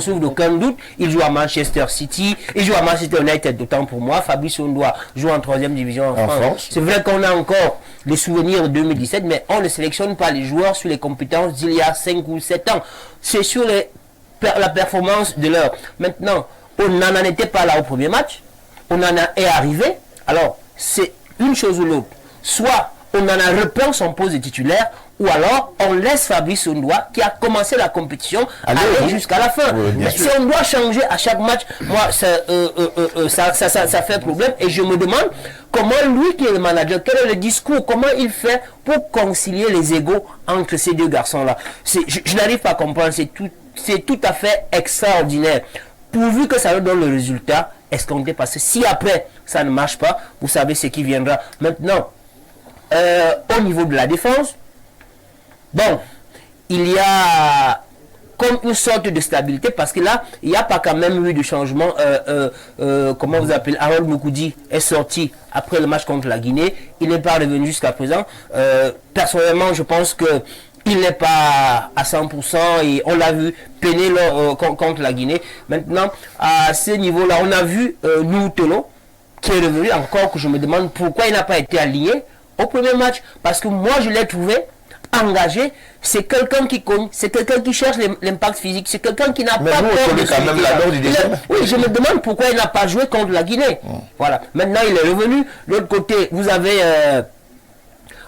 souffre d'aucun doute. Il joue à Manchester City, il joue à Manchester United, d'autant pour moi. Fabrice Ondoa joue en 3e division en France. C'est vrai qu'on a encore les souvenirs de 2017, mais on ne sélectionne pas les joueurs sur les compétences d'il y a 5 ou 7 ans. C'est sur la performance de l'heure. Maintenant, Onana n'était pas là au premier match. Onana est arrivé. Alors, c'est une chose ou l'autre. Soit Onana reprend son poste de titulaire, ou alors on laisse Fabrice Ondoa qui a commencé la compétition aller jusqu'à la fin. Mais si on doit changer à chaque match, moi ça fait problème, et je me demande comment lui qui est le manager, quel est le discours, comment il fait pour concilier les égos entre ces deux garçons là. Je n'arrive pas à comprendre, c'est tout à fait extraordinaire, pourvu que ça leur donne le résultat escompté, parce que si après ça ne marche pas, vous savez ce qui viendra. Maintenant, au niveau de la défense, bon, il y a comme une sorte de stabilité, parce que là, il n'y a pas quand même eu de changement. Comment vous appelez, Harold Moukoudi est sorti après le match contre la Guinée. Il n'est pas revenu jusqu'à présent. Personnellement, je pense que il n'est pas à 100% et on l'a vu peiner contre la Guinée. Maintenant, à ce niveau-là, on a vu Nouotolo qui est revenu, encore que je me demande pourquoi il n'a pas été aligné au premier match. Parce que moi, je l'ai trouvé engagé. C'est quelqu'un qui compte, c'est quelqu'un qui cherche l'impact physique, c'est quelqu'un qui n'a pas peur de quand même la du deuxième. Oui, je me demande pourquoi il n'a pas joué contre la Guinée. Voilà. Maintenant, il est revenu. De l'autre côté, vous avez...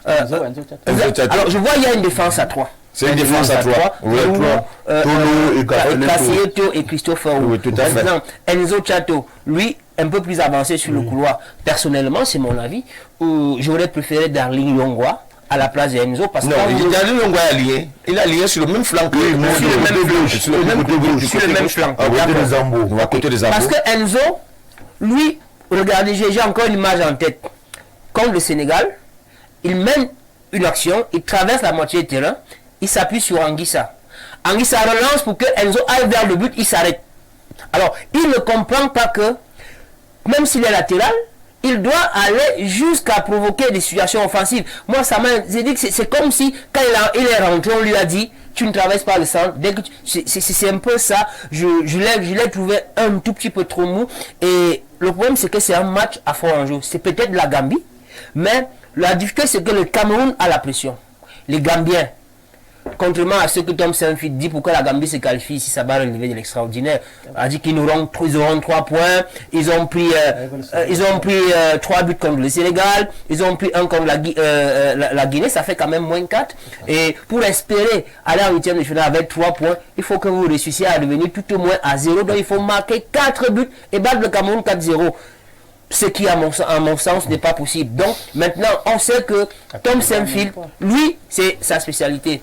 alors, je vois, il y a une défense à 3. C'est une défense à 3. Oui, Casieto et Christopher. Oui, tout à fait. Maintenant, Enzo Chato, lui, un peu plus avancé sur le couloir. Personnellement, c'est mon avis. J'aurais préféré Darling Yongwa à la place d'Enzo parce que Darling Yongwa est allié. Il est allié sur le même flanc. Sur le même flanc. À côté des Zambo. Parce que Enzo, lui, regardez, j'ai encore une image en tête. Contre le Sénégal, il mène une action, il traverse la moitié du terrain, il s'appuie sur Anguissa. Anguissa relance pour que Enzo aille vers le but, il s'arrête. Alors, il ne comprend pas que, même s'il est latéral, il doit aller jusqu'à provoquer des situations offensives. Moi, ça m'a dit que c'est comme si, quand il est rentré, on lui a dit, tu ne traverses pas le centre. C'est un peu ça. Je l'ai trouvé un tout petit peu trop mou. Et le problème, c'est que c'est un match à fond en jeu. C'est peut-être la Gambie, mais la difficulté, c'est que le Cameroun a la pression. Les Gambiens, contrairement à ce que Tom Saintfield dit, pourquoi la Gambie se qualifie si ça va relever de l'extraordinaire, a dit qu'ils auront 3 points, ils ont pris 3 buts contre le Sénégal, ils ont pris 1 contre la Guinée, ça fait quand même moins 4. Et pour espérer aller en 8e de finale avec 3 points, il faut que vous réussissiez à revenir tout au moins à 0. Donc il faut marquer 4 buts et battre le Cameroun 4-0. Ce qui, à mon sens, n'est pas possible. Donc, maintenant, on sait que Tom Saintfield, lui, c'est sa spécialité.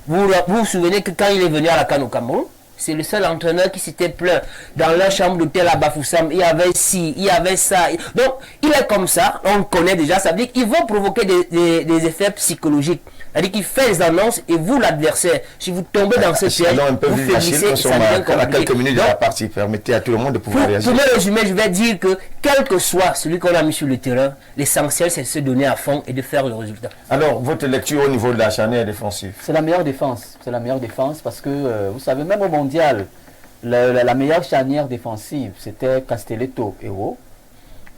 Vous vous souvenez que quand il est venu à la CAN au Cameroun, c'est le seul entraîneur qui s'était plaint dans la chambre d'hôtel à Bafoussam. Il y avait ci, il y avait ça. Donc, il est comme ça, on le connaît déjà. Ça veut dire qu'il va provoquer des effets psychologiques. C'est-à-dire qu'il fait les annonces et vous, l'adversaire, si vous tombez dans ce piège, vous faiblissez, ça devient compliqué. À quelques minutes de la partie, permettez à tout le monde de pouvoir réagir. Pour me résumer, je vais dire que, quel que soit celui qu'on a mis sur le terrain, l'essentiel, c'est de se donner à fond et de faire le résultat. Alors, votre lecture au niveau de la charnière défensive? C'est la meilleure défense. C'est la meilleure défense parce que, vous savez, même au mondial, la meilleure charnière défensive, c'était Castelletto Héros.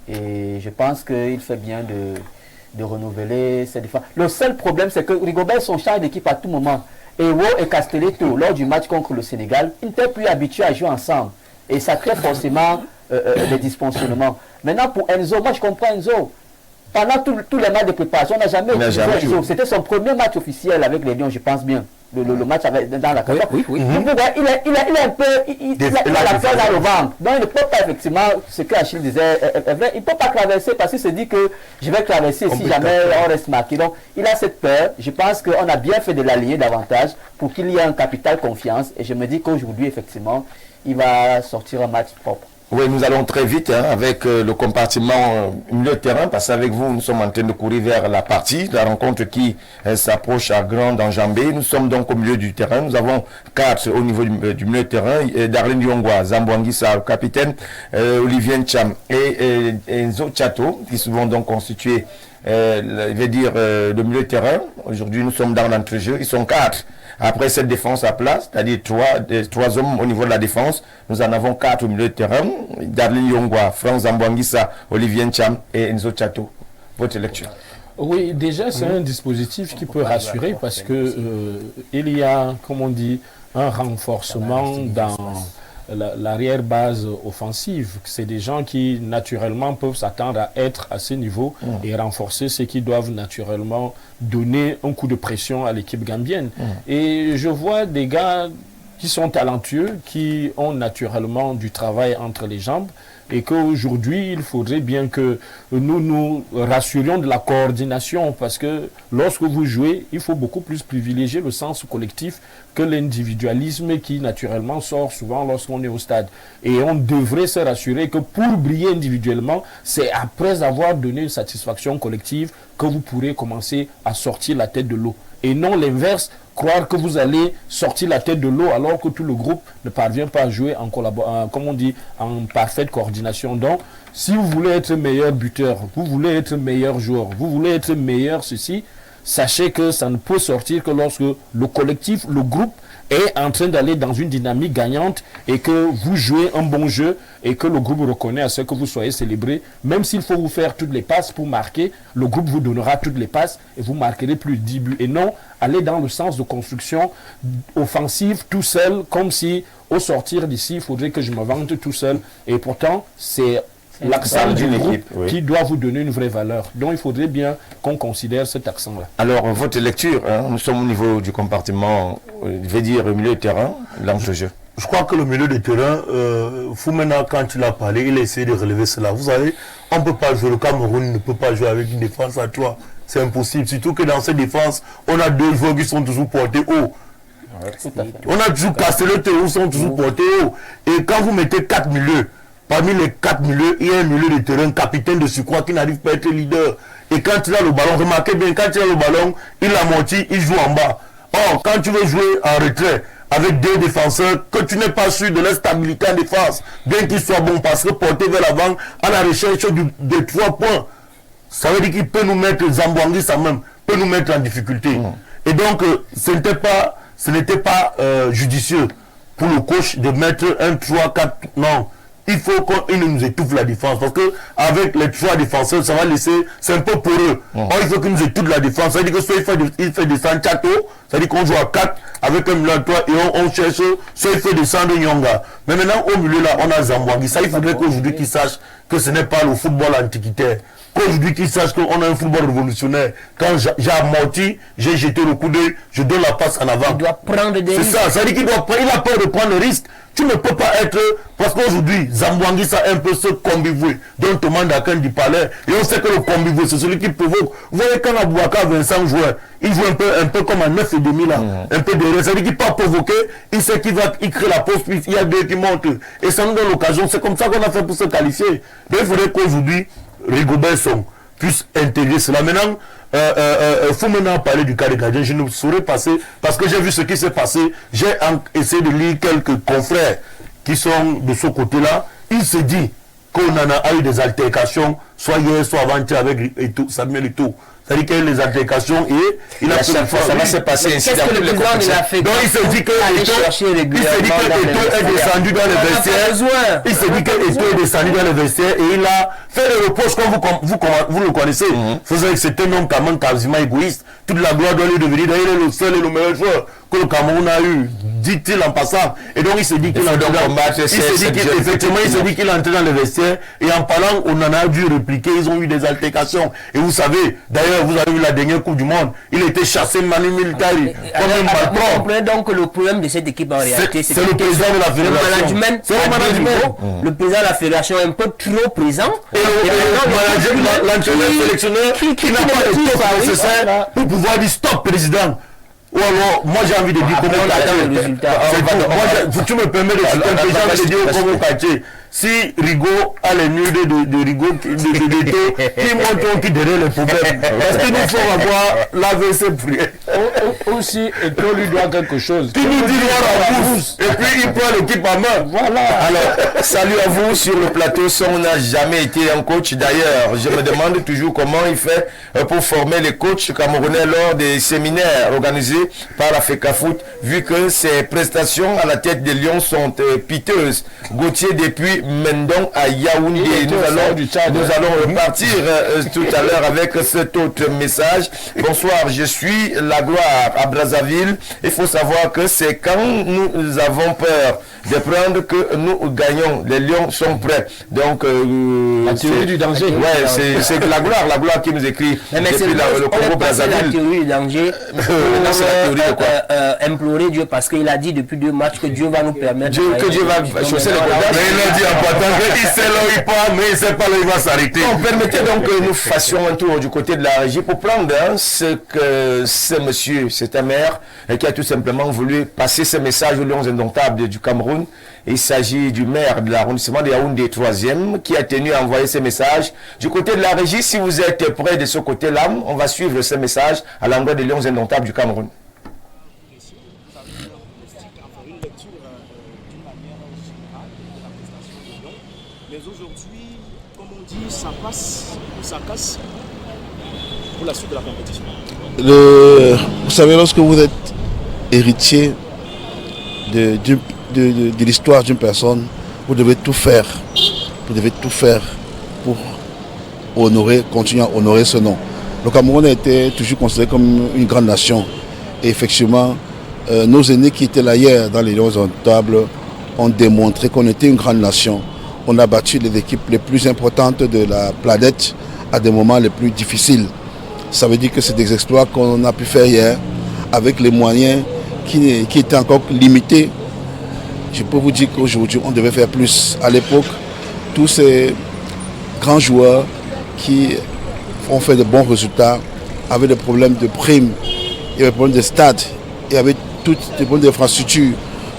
Et je pense qu'il fait bien de renouveler ses défenses. Le seul problème, c'est que Rigobert, son change d'équipe à tout moment. Héros et Castelletto, lors du match contre le Sénégal, ils n'étaient plus habitués à jouer ensemble. Et ça crée forcément des dysfonctionnements. Maintenant, pour Enzo, moi je comprends Enzo. Pendant tous les matchs de préparation, on n'a jamais joué Enzo. C'était son premier match officiel avec les Lions, je pense bien. Le match dans la carrière. Oui. Il est un peu. Il a la peur dans le ventre. Donc il ne peut pas, effectivement, ce que Achille disait, il ne peut pas traverser parce qu'il se dit que je vais traverser si jamais on reste marqué. Donc il a cette peur. Je pense qu'on a bien fait de l'aligner davantage pour qu'il y ait un capital confiance. Et je me dis qu'aujourd'hui, effectivement, il va sortir un match propre. Oui, nous allons très vite avec le compartiment milieu de terrain, parce qu'avec vous, nous sommes en train de courir vers la partie, la rencontre qui s'approche à grande enjambée. Nous sommes donc au milieu du terrain. Nous avons 4 au niveau du milieu de terrain. Darling Yongwa, Zambo Anguissa, capitaine, Olivier Ncham et Enzo Chato, qui sont donc constitués, je vais dire, le milieu de terrain. Aujourd'hui, nous sommes dans l'entrejeu. Ils sont 4. Après cette défense à place, c'est-à-dire 3 hommes au niveau de la défense, nous en avons 4 au milieu de terrain. Darling Yongwa, Franck Zambo Anguissa, Olivier Ncham et Enzo Chato. Votre lecture? Oui, déjà, c'est un dispositif qui peut rassurer parce que il y a, comme on dit, un renforcement dans l'arrière-base offensive. C'est des gens qui, naturellement, peuvent s'attendre à être à ce niveau et renforcer ceux qui doivent naturellement donner un coup de pression à l'équipe gambienne. Et je vois des gars qui sont talentueux, qui ont naturellement du travail entre les jambes et qu'aujourd'hui, il faudrait bien que nous nous rassurions de la coordination parce que lorsque vous jouez, il faut beaucoup plus privilégier le sens collectif que l'individualisme qui naturellement sort souvent lorsqu'on est au stade. Et on devrait se rassurer que pour briller individuellement, c'est après avoir donné une satisfaction collective que vous pourrez commencer à sortir la tête de l'eau. Et non l'inverse, croire que vous allez sortir la tête de l'eau alors que tout le groupe ne parvient pas à jouer en comme on dit, en parfaite coordination. Donc, si vous voulez être meilleur buteur, vous voulez être meilleur joueur, vous voulez être meilleur ceci, sachez que ça ne peut sortir que lorsque le collectif, le groupe est en train d'aller dans une dynamique gagnante et que vous jouez un bon jeu et que le groupe reconnaît à ce que vous soyez célébré. Même s'il faut vous faire toutes les passes pour marquer, le groupe vous donnera toutes les passes et vous marquerez plus de 10 buts. Et non aller dans le sens de construction offensive tout seul, comme si au sortir d'ici, il faudrait que je me vante tout seul. Et pourtant, c'est l'accent du groupe qui doit vous donner une vraie valeur. Donc il faudrait bien qu'on considère cet accent-là. Alors, votre lecture, nous sommes au niveau du compartiment, je vais dire, milieu de terrain, l'ange de jeu. Je crois que le milieu de terrain, Foumena, quand il a parlé, il a essayé de relever cela. Vous savez, on ne peut pas jouer, le Cameroun ne peut pas jouer avec une défense à 3. C'est impossible. Surtout que dans cette défense, on a 2 joueurs qui sont toujours portés haut. On a toujours cassé le terreau, sont toujours portés haut. Et quand vous mettez 4 milieux, parmi les 4 milieux, il y a un milieu de terrain, capitaine de surcroît, qui n'arrive pas à être leader. Et quand il a le ballon, remarquez bien, quand il a le ballon, il amortit, il joue en bas. Or, quand tu veux jouer en retrait, avec 2 défenseurs, que tu n'es pas sûr de leur stabilité en défense, bien qu'ils soient bons, parce que porter vers l'avant, à la recherche de 3 points, ça veut dire qu'il peut nous mettre, Zambouangui ça même, peut nous mettre en difficulté. Et donc, ce n'était pas judicieux pour le coach de mettre un 3-4, non. Il faut qu'il nous étouffe la défense, parce que avec les 3 défenseurs, ça va laisser, c'est un peu pour eux. Or, il faut qu'il nous étouffe la défense. Ça veut dire que soit il fait descendre Chato, ça veut dire qu'on joue à 4 avec un milieu à 3 et on cherche, soit il fait descendre Nyonga. Mais maintenant, au milieu là, on a Zambouangui. Ça, il faudrait qu'aujourd'hui qu'ils sachent que ce n'est pas le football antiquitaire. Qu'aujourd'hui qu'ils sachent qu'on a un football révolutionnaire. Quand j'ai amorti, j'ai jeté le coup d'œil, je donne la passe en avant. Il doit prendre des risques. C'est ça veut dire qu'il il a peur de prendre le risque. Tu ne peux pas être, parce qu'aujourd'hui, Zambouangui, ça a un peu ce combivoué dont Thomas Dakan dit parlait. Et on sait que le combivoué, c'est celui qui provoque. Vous voyez, quand Aboubakar 25 joueurs, il joue un peu comme à 9,5 là, un peu derrière. Ça veut dire qu'il peut provoquer, il sait qu'il va créer la pause, puis il y a 2 qui montent. Et ça nous donne l'occasion. C'est comme ça qu'on a fait pour se qualifier. Mais il faudrait qu'aujourd'hui, Rigobert Song puisse intégrer cela. Maintenant, il faut maintenant parler du cas des gardiens. Je ne saurais passer, parce que j'ai vu ce qui s'est passé. J'ai essayé de lire quelques confrères qui sont de ce côté-là. Il se dit qu'on en a eu des altercations, soit hier, soit avant-hier avec Samuel Eto'o. C'est-à-dire qu'il y a eu les altercations et il a fait ça va se passer ainsi dans tous les compétitions. Donc il se dit que Eto'o est descendu dans les vestiaires. Il se dit que Eto'o est descendu dans les vestiaires et il a fait le reproche comme vous le connaissez. Faisant que c'est un homme quand même quasiment égoïste. Toute la gloire doit lui devenir. D'ailleurs, il est le seul et le meilleur joueur que le Cameroun a eu, dit-il en passant. Et donc il se dit qu'il est entré dans les vestiaires et en parlant, on en a dû répliquer. Ils ont eu des altercations. Et vous savez, d'ailleurs, vous avez vu la dernière Coupe du Monde, il était chassé Manu Militari comme un malpropre. Vous comprenez donc que le problème de cette équipe en réalité, c'est le président de la fédération. C'est le management. Le président de la fédération est un peu trop présent. Et l'entraîneur sélectionneur qui n'a pas le temps nécessaire pour pouvoir dire stop président. Ou alors, moi j'ai envie de dire comment Kaché. Tu me permets de citer un peu, j'ai envie de dire comment Kaché. Si Rigaud a les nuls de Rigaud, qui montrent qui derrière les problèmes. Parce qu'il nous faut avoir l'AVC prière. Aussi, Eto'o lui doit quelque chose. Tu nous dis noir en pouce. Et puis il prend l'équipe en main. Voilà. Alors, salut à vous sur le plateau. Son n'a jamais été un coach. D'ailleurs, je me demande toujours comment il fait pour former les coachs camerounais lors des séminaires organisés par la FECAFOOT, vu que ses prestations à la tête des Lions sont piteuses. Gauthier depuis Mendon à Yaoundé. Nous allons repartir tout à l'heure avec cet autre message. Bonsoir, je suis la gloire à Brazzaville. Il faut savoir que c'est quand nous avons peur de prendre que nous gagnons. Les Lions sont prêts. Donc, la théorie du danger. Ouais, c'est la gloire qui nous écrit. Mais c'est le Congo Brazzaville. La théorie du danger. C'est la théorie de quoi? Implorer Dieu parce qu'il a dit depuis 2 matchs que Dieu va nous permettre. Que Dieu va chausser les godasses. Mais il a dit en partant qu'il sait là où il part, mais il ne sait pas là où il va s'arrêter. Bon, permettez donc que nous fassions un tour du côté de la régie pour prendre ce que ce monsieur, cet maire, qui a tout simplement voulu passer ce message aux Lions indomptables du Cameroun. Il s'agit du maire de l'arrondissement de Yaoundé 3e qui a tenu à envoyer ce message. Du côté de la régie, si vous êtes près de ce côté-là, on va suivre ce message à l'endroit des Lions indomptables du Cameroun. Mais aujourd'hui, comme on dit, ça passe ou ça casse pour la suite de la compétition. Vous savez, lorsque vous êtes héritier de l'histoire d'une personne, vous devez tout faire. Vous devez tout faire pour continuer à honorer ce nom. Le Cameroun a été toujours considéré comme une grande nation. Et effectivement, nos aînés qui étaient là hier dans les Lions Indomptables ont démontré qu'on était une grande nation. On a battu les équipes les plus importantes de la planète à des moments les plus difficiles. Ça veut dire que c'est des exploits qu'on a pu faire hier avec les moyens qui étaient encore limités. Je peux vous dire qu'aujourd'hui, on devait faire plus. À l'époque, tous ces grands joueurs qui ont fait de bons résultats avaient des problèmes de primes, il y avait des problèmes de stade, il y avait des problèmes d'infrastructure.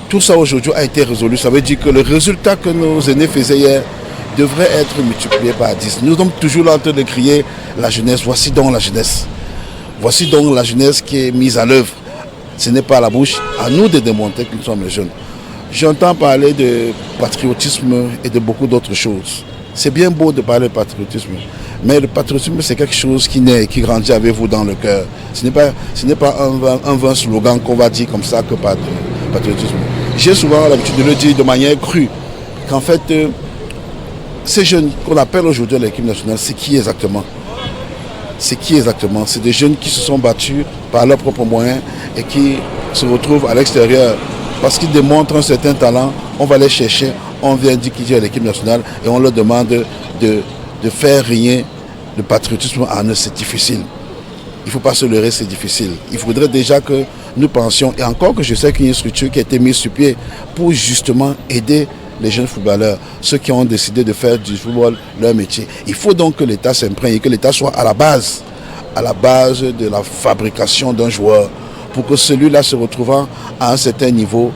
Tout ça aujourd'hui a été résolu. Ça veut dire que le résultat que nos aînés faisaient hier devrait être multiplié par 10. Nous sommes toujours là en train de crier la jeunesse. Voici donc la jeunesse. Voici donc la jeunesse qui est mise à l'œuvre. Ce n'est pas à la bouche. À nous de démontrer que nous sommes les jeunes. J'entends parler de patriotisme et de beaucoup d'autres choses. C'est bien beau de parler de patriotisme. Mais le patriotisme, c'est quelque chose qui naît, qui grandit avec vous dans le cœur. Ce n'est pas un vain slogan qu'on va dire comme ça que patriotisme. J'ai souvent l'habitude de le dire de manière crue, qu'en fait, ces jeunes qu'on appelle aujourd'hui l'équipe nationale, c'est qui exactement? C'est qui exactement? C'est des jeunes qui se sont battus par leurs propres moyens et qui se retrouvent à l'extérieur parce qu'ils démontrent un certain talent. On va les chercher, on vient dire qu'ils sont à l'équipe nationale et on leur demande de faire rien. Le patriotisme en eux, c'est difficile. Il ne faut pas se leurrer, c'est difficile. Il faudrait déjà que nous pensions, et encore que je sais qu'il y a une structure qui a été mise sur pied pour justement aider les jeunes footballeurs, ceux qui ont décidé de faire du football leur métier. Il faut donc que l'État s'imprègne et que l'État soit à la base de la fabrication d'un joueur, pour que celui-là se retrouvant à un certain niveau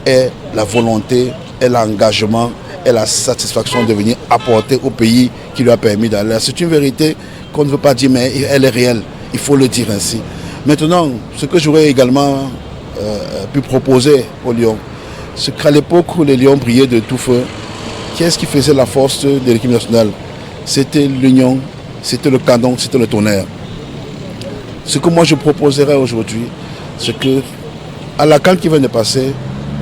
ait la volonté, ait l'engagement, ait la satisfaction de venir apporter au pays qui lui a permis d'aller. C'est une vérité qu'on ne veut pas dire, mais elle est réelle. Il faut le dire ainsi. Maintenant, ce que j'aurais également pu proposer aux Lions, c'est qu'à l'époque où les Lions brillaient de tout feu, qu'est-ce qui faisait la force de l'équipe nationale? C'était l'union, c'était le canon, c'était le tonnerre. Ce que moi je proposerais aujourd'hui, c'est que à la CAN qui vient de passer,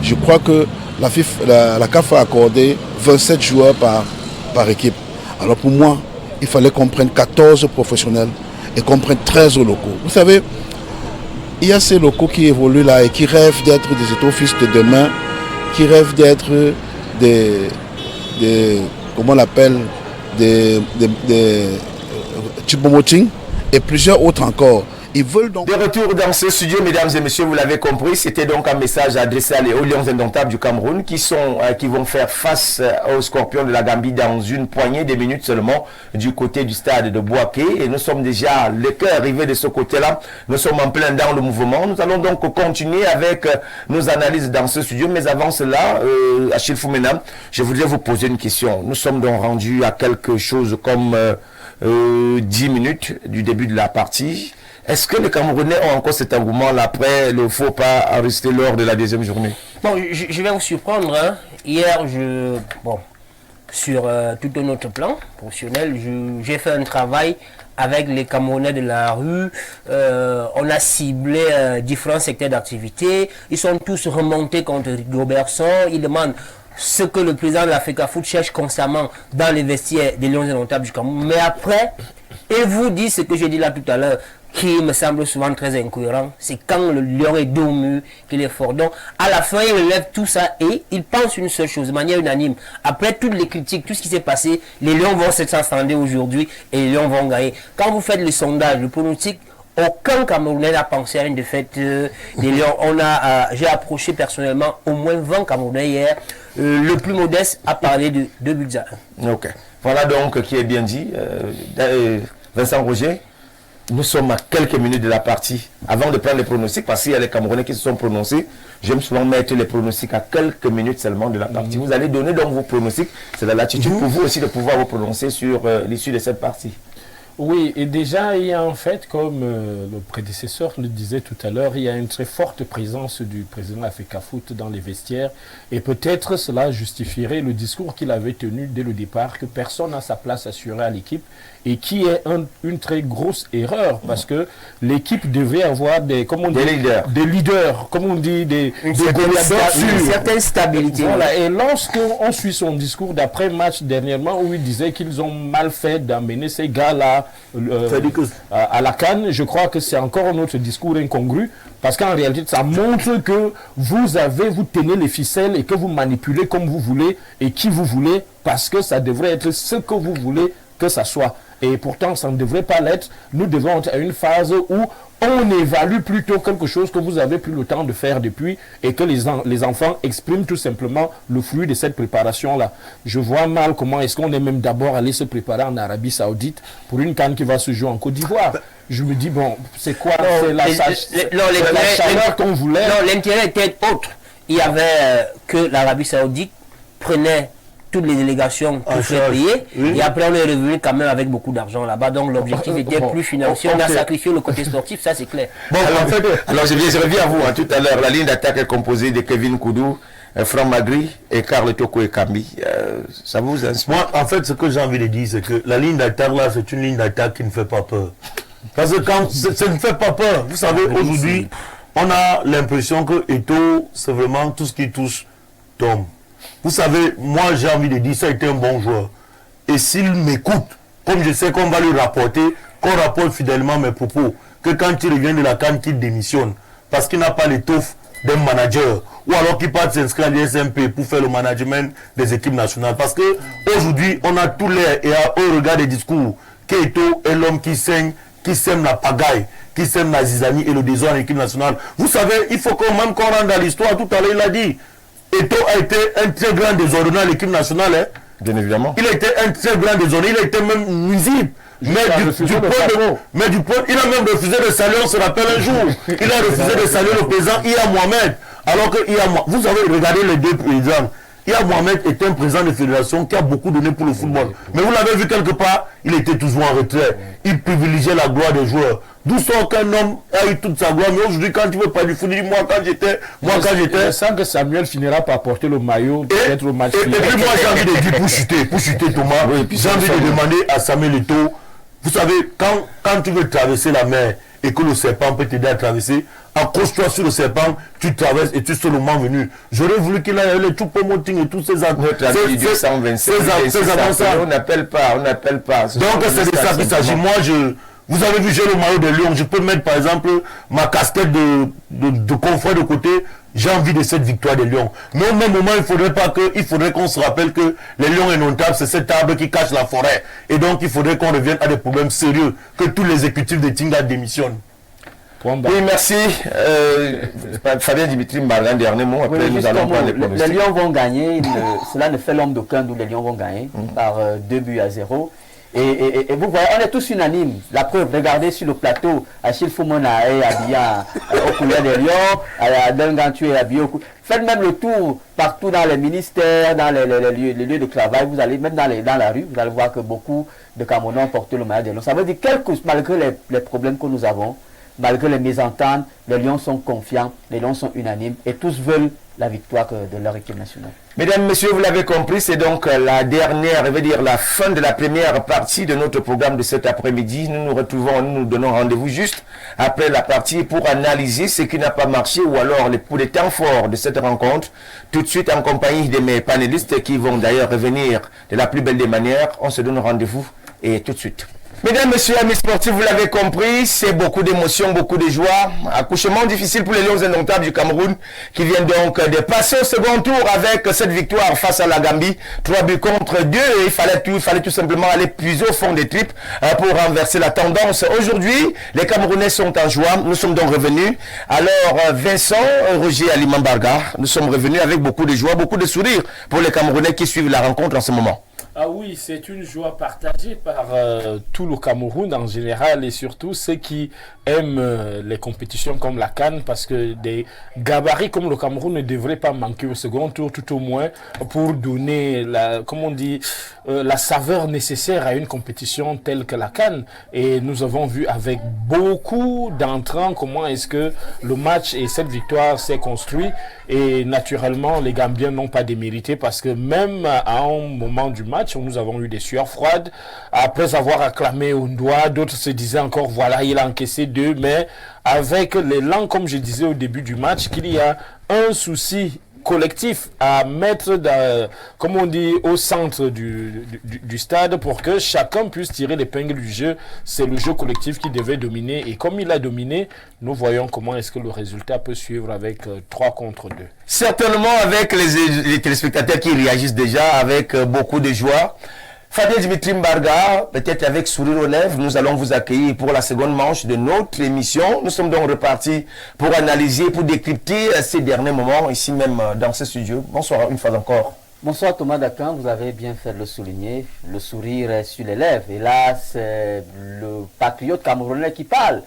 je crois que la CAF a accordé 27 joueurs par équipe. Alors pour moi, il fallait qu'on prenne 14 professionnels et qu'on prenne 13 locaux. Vous savez, il y a ces locaux qui évoluent là et qui rêvent d'être des étoffistes de demain, qui rêvent d'être comment on l'appelle, des Choupo-Moting et plusieurs autres encore. Ils veulent donc... De retour dans ce studio, mesdames et messieurs, vous l'avez compris, c'était donc un message adressé aux Lions Indomptables du Cameroun qui vont faire face aux Scorpions de la Gambie dans une poignée de minutes seulement du côté du stade de Bouaké. Et nous sommes déjà, le cœur arrivé de ce côté-là, nous sommes en plein dans le mouvement. Nous allons donc continuer avec nos analyses dans ce studio. Mais avant cela, Achille Foumena, je voudrais vous poser une question. Nous sommes donc rendus à quelque chose comme 10 minutes du début de la partie. Est-ce que les Camerounais ont encore cet engouement-là après le faux pas arrêté lors de la deuxième journée? Bon, je vais vous surprendre. Hein. Hier, sur tout un autre plan professionnel, j'ai fait un travail avec les Camerounais de la rue. On a ciblé différents secteurs d'activité. Ils sont tous remontés contre Robertson. Ils demandent ce que le président de l'Africa Foot cherche constamment dans les vestiaires des Lions Indomptables du Cameroun. Mais après, il vous dit ce que j'ai dit là tout à l'heure, qui me semble souvent très incohérent, c'est quand le lion est dos au mur, qu'il est fort. Donc, à la fin, il relève tout ça et il pense une seule chose, de manière unanime. Après toutes les critiques, tout ce qui s'est passé, les lions vont se transcender aujourd'hui et les lions vont gagner. Quand vous faites le sondage, le pronostic, aucun Camerounais n'a pensé à une défaite des lions. J'ai approché personnellement au moins 20 Camerounais hier. Le plus modeste a parlé de 2 buts à 1. Ok. Voilà donc qui est bien dit. Vincent Roger, nous sommes à quelques minutes de la partie. Avant de prendre les pronostics, parce qu'il y a les Camerounais qui se sont prononcés, j'aime souvent mettre les pronostics à quelques minutes seulement de la partie. Vous allez donner donc vos pronostics. C'est la latitude pour vous aussi de pouvoir vous prononcer sur l'issue de cette partie. Oui, et déjà, il y a en fait, comme le prédécesseur le disait tout à l'heure, il y a une très forte présence du président Afecafoot dans les vestiaires. Et peut-être cela justifierait le discours qu'il avait tenu dès le départ, que personne n'a sa place assurée à l'équipe, et qui est une très grosse erreur, parce que l'équipe devait avoir des leaders, comme on dit, une certaine stabilité. Voilà. Et lorsqu'on suit son discours d'après-match dernièrement, où il disait qu'ils ont mal fait d'amener ces gars-là à la CAN, je crois que c'est encore un autre discours incongru, parce qu'en réalité, ça montre que vous tenez les ficelles et que vous manipulez comme vous voulez et qui vous voulez, parce que ça devrait être ce que vous voulez que ça soit. Et pourtant, ça ne devrait pas l'être. Nous devons être à une phase où on évalue plutôt quelque chose que vous avez pris le temps de faire depuis et que les enfants expriment tout simplement le fruit de cette préparation-là. Je vois mal comment est-ce qu'on est même d'abord allé se préparer en Arabie Saoudite pour une CAN qui va se jouer en Côte d'Ivoire. Je me dis, bon, c'est quoi la chaleur qu'on voulait. Non, l'intérêt était autre. Il y avait que l'Arabie Saoudite prenait toutes les délégations pour faire payer, et après on est revenu quand même avec beaucoup d'argent là-bas, donc l'objectif était plus financier, on a sacrifié le côté sportif, ça c'est clair. Bon, alors je reviens à vous, tout à l'heure, la ligne d'attaque est composée de Kevin Koudou, Franck Magri et Karl Toko Ekambi. Ça vous inspire? Moi, en fait, ce que j'ai envie de dire, c'est que la ligne d'attaque là, c'est une ligne d'attaque qui ne fait pas peur. Parce que quand ça ne fait pas peur, vous savez, aujourd'hui, on a l'impression que Eto'o, c'est vraiment tout ce qui touche tombe. Vous savez, moi j'ai envie de dire, ça a été un bon joueur. Et s'il m'écoute, comme je sais qu'on va lui rapporter, qu'on rapporte fidèlement mes propos, que quand il revient de la CAN, qu'il démissionne, parce qu'il n'a pas l'étoffe d'un manager, ou alors qu'il part s'inscrire à l'ISMP pour faire le management des équipes nationales. Parce que aujourd'hui, on a tout l'air, et au regard des discours, qu'Eto'o est l'homme qui saigne, qui sème la pagaille, qui sème la zizanie et le désordre en équipe nationale. Vous savez, il faut qu'on rentre dans l'histoire, tout à l'heure il a dit. Eto'o a été un très grand désordonné à l'équipe nationale. Hein. Bien évidemment. Il a été un très grand désordonné, il a été même nuisible. Mais du point, il a même refusé de saluer, on se rappelle un jour. Il a refusé de saluer le président Iya Mohamed. Alors que vous avez regardé les deux présidents. Iya Mohamed était un président de fédération qui a beaucoup donné pour le football. Mais vous l'avez vu quelque part, il était toujours en retrait. Il privilégiait la gloire des joueurs. D'où sort qu'un homme a eu toute sa gloire. Mais aujourd'hui, quand tu veux pas du foot, il dit moi quand j'étais. Je sens que Samuel finira par porter le maillot, peut-être au match. Et puis moi j'ai envie de dire pour chuter Thomas, j'ai envie de demander à Samuel Eto'o, vous savez, quand tu veux traverser la mer et que le serpent peut t'aider à traverser, accroche-toi sur le serpent, tu traverses et tu es seulement venu. J'aurais voulu qu'il ait les Choupo-Moting et tous ces actes. On n'appelle pas. Donc c'est de ça qu'il s'agit. Moi, vous avez vu, j'ai le maillot de Lyon. Je peux mettre par exemple ma casquette de confrère de côté. J'ai envie de cette victoire des Lions. Mais au même moment, il faudrait qu'on se rappelle que les Lions indomptables, c'est cet arbre qui cache la forêt. Et donc, il faudrait qu'on revienne à des problèmes sérieux, que tous les exécutifs de Tinga démissionnent. Oui, merci. Fabien Dimitri Mbargan, dernier mot. Après, nous allons prendre les pronostics. Les Lions vont gagner. Cela ne fait l'homme d'aucun, d'où les Lions vont gagner par 2-0. Et vous voyez, on est tous unanimes. La preuve, regardez sur le plateau, Achille Foumona est habillé aux couleurs des Lions, Adelgantu est habillé aux couleurs. Faites même le tour partout dans les ministères, dans les lieux de travail, vous allez même dans la rue, vous allez voir que beaucoup de Camerounais ont porté le maillot des Lions. Ça veut dire que malgré les problèmes que nous avons, malgré les mésententes, les Lions sont confiants, les Lions sont unanimes et tous veulent la victoire de leur équipe nationale. Mesdames, Messieurs, vous l'avez compris, c'est donc la dernière, je veux dire la fin de la première partie de notre programme de cet après-midi. Nous nous retrouvons, nous donnons rendez-vous juste après la partie pour analyser ce qui n'a pas marché ou alors pour les temps forts de cette rencontre. Tout de suite en compagnie de mes panélistes qui vont d'ailleurs revenir de la plus belle des manières. On se donne rendez-vous et tout de suite. Mesdames, Messieurs, amis sportifs, vous l'avez compris, c'est beaucoup d'émotions, beaucoup de joie. Accouchement difficile pour les Lions indomptables du Cameroun qui viennent donc de passer au second tour avec cette victoire face à la Gambie. 3-2. Et il fallait tout simplement aller puiser au fond des tripes pour renverser la tendance. Aujourd'hui, les Camerounais sont en joie. Nous sommes donc revenus. Alors, Vincent, Roger Alimambarga, nous sommes revenus avec beaucoup de joie, beaucoup de sourires pour les Camerounais qui suivent la rencontre en ce moment. Ah oui, c'est une joie partagée par tout le Cameroun en général et surtout ceux qui aiment les compétitions comme la CAN parce que des gabarits comme le Cameroun ne devraient pas manquer au second tour tout au moins pour donner la saveur nécessaire à une compétition telle que la CAN. Et nous avons vu avec beaucoup d'entrants comment est-ce que le match et cette victoire s'est construit et naturellement les Gambiens n'ont pas démérité parce que même à un moment du match où nous avons eu des sueurs froides, après avoir acclamé au doigt, d'autres se disaient encore voilà, il a encaissé 2, mais avec l'élan, comme je disais au début du match, qu'il y a un souci collectif à mettre comme on dit au centre du stade pour que chacun puisse tirer l'épingle du jeu. C'est le jeu collectif qui devait dominer et comme il a dominé, nous voyons comment est-ce que le résultat peut suivre avec 3 contre 2. Certainement avec les téléspectateurs qui réagissent déjà avec beaucoup de joie. Fadel Dimitri Mbarga, peut-être avec sourire aux lèvres, nous allons vous accueillir pour la seconde manche de notre émission. Nous sommes donc repartis pour analyser, pour décrypter ces derniers moments, ici même dans ce studio. Bonsoir une fois encore. Bonsoir Thomas Dakan, vous avez bien fait de le souligner. Le sourire est sur les lèvres. Et là, c'est le patriote camerounais qui parle.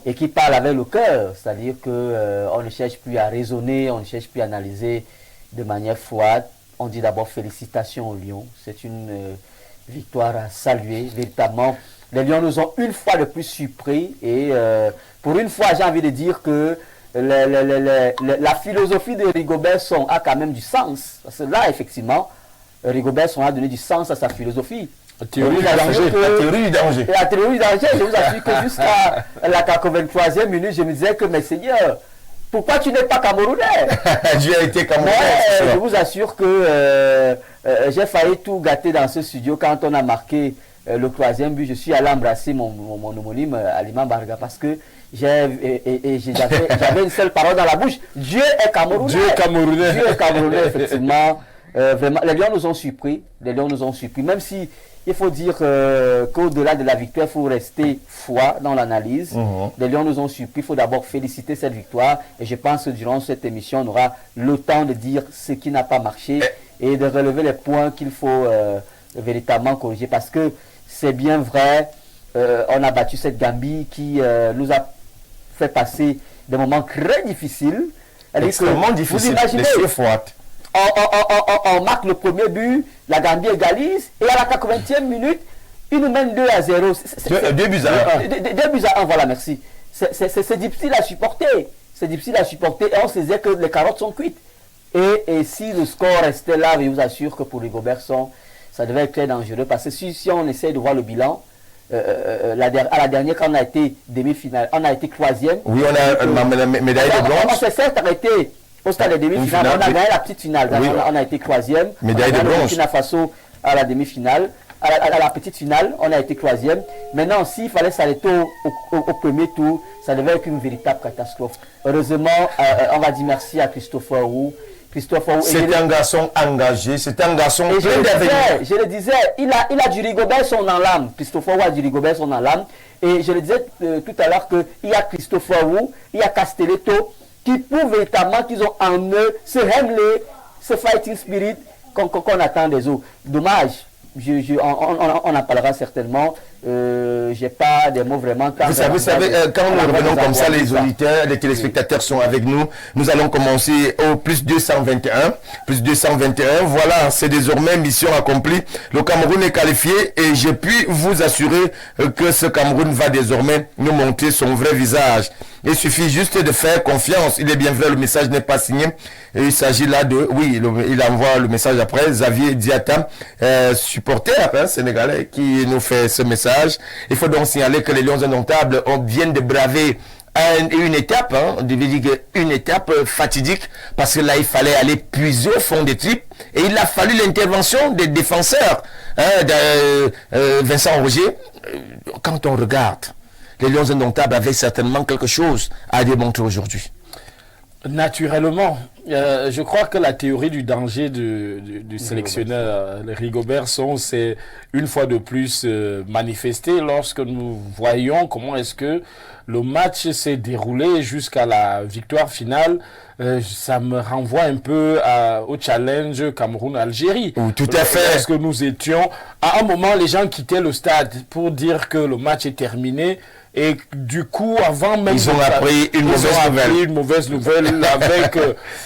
Et qui parle avec le cœur. C'est-à-dire qu'on ne cherche plus à raisonner, on ne cherche plus à analyser de manière froide. On dit d'abord félicitations aux Lions. C'est une victoire à saluer, véritablement. Les Lions nous ont une fois de plus surpris et pour une fois, j'ai envie de dire que la philosophie de Rigobert Song a quand même du sens. Parce que là, effectivement, Rigobert Song a donné du sens à sa philosophie. La théorie du danger. La théorie du danger, je vous assure que jusqu'à la 83e minute, je me disais que, mes seigneurs, pourquoi tu n'es pas Camerounais? Dieu a été Camerounais. Je vous assure que j'ai failli tout gâter dans ce studio quand on a marqué le 3e but. Je suis allé embrasser mon homonyme Alima Barga parce que j'avais une seule parole dans la bouche. Dieu est Camerounais. Dieu est Camerounais. Dieu est Camerounais, effectivement. Vraiment, les Lions nous ont surpris. Les Lions nous ont surpris. Même si il faut dire qu'au-delà de la victoire, il faut rester froid dans l'analyse. Les Lions nous ont surpris. Il faut d'abord féliciter cette victoire. Et je pense que durant cette émission, on aura le temps de dire ce qui n'a pas marché et de relever les points qu'il faut véritablement corriger. Parce que c'est bien vrai, on a battu cette Gambie qui nous a fait passer des moments très difficiles. Extrêmement difficiles. Vous imaginez, on marque le premier but, la Gambie égalise, et à la 80e minute, il nous mène 2-0. 2 buts à 1. 2 buts à 1, voilà, merci. C'est difficile à supporter. C'est difficile à supporter, et on se disait que les carottes sont cuites. Et si le score restait là, je vous assure que pour les Goberson, ça devait être très dangereux, parce que si on essaie de voir le bilan, à la dernière, quand on a été demi-finale, on a été 3e. Oui, on a la médaille de bronze. On s'est certes arrêté au stade des demi-finales, on a gagné la petite finale, oui. On a été 3e. Médaille de bronze. Burkina Faso à la demi-finale, à la petite finale, on a été 3e. Maintenant, s'il fallait s'arrêter au premier tour, ça devait être une véritable catastrophe. Heureusement, on va dire merci à Christopher Wu. C'est un garçon engagé, c'est un garçon plein d'avenir. Je le disais, il a du Rigobert son en l'âme. Christopher Wu a du Rigobert son en l'âme. Et je le disais tout à l'heure qu'il y a Christopher Wu, il y a Castelletto, qui prouvent véritablement qu'ils ont en eux ce Hemley, ce fighting spirit qu'on attend des autres. Dommage, on en parlera certainement. J'ai pas des mots vraiment. Vous savez, quand nous revenons comme ça, les auditeurs, les téléspectateurs sont avec nous. Nous allons commencer au plus 221. Plus 221, voilà, c'est désormais mission accomplie. Le Cameroun est qualifié et je puis vous assurer que ce Cameroun va désormais nous montrer son vrai visage. Il suffit juste de faire confiance. Il est bien vrai, le message n'est pas signé. Et il s'agit là de... Oui, il envoie le message après. Xavier Diatta, supporter sénégalais, qui nous fait ce message. Il faut donc signaler que les Lions indomptables viennent de braver une étape, une étape fatidique, parce que là, il fallait aller puiser au fond des tripes. Et il a fallu l'intervention des défenseurs. Vincent Roger, quand on regarde... Les Lions indomptables avaient certainement quelque chose à démontrer aujourd'hui. Naturellement, je crois que la théorie du danger du sélectionneur Rigobert Song s'est une fois de plus manifestée lorsque nous voyons comment est-ce que le match s'est déroulé jusqu'à la victoire finale. Ça me renvoie un peu au challenge Cameroun-Algérie. Tout à fait. Parce que nous étions, à un moment, les gens quittaient le stade pour dire que le match est terminé. Et du coup, avant même... Ils ont appris une mauvaise nouvelle avec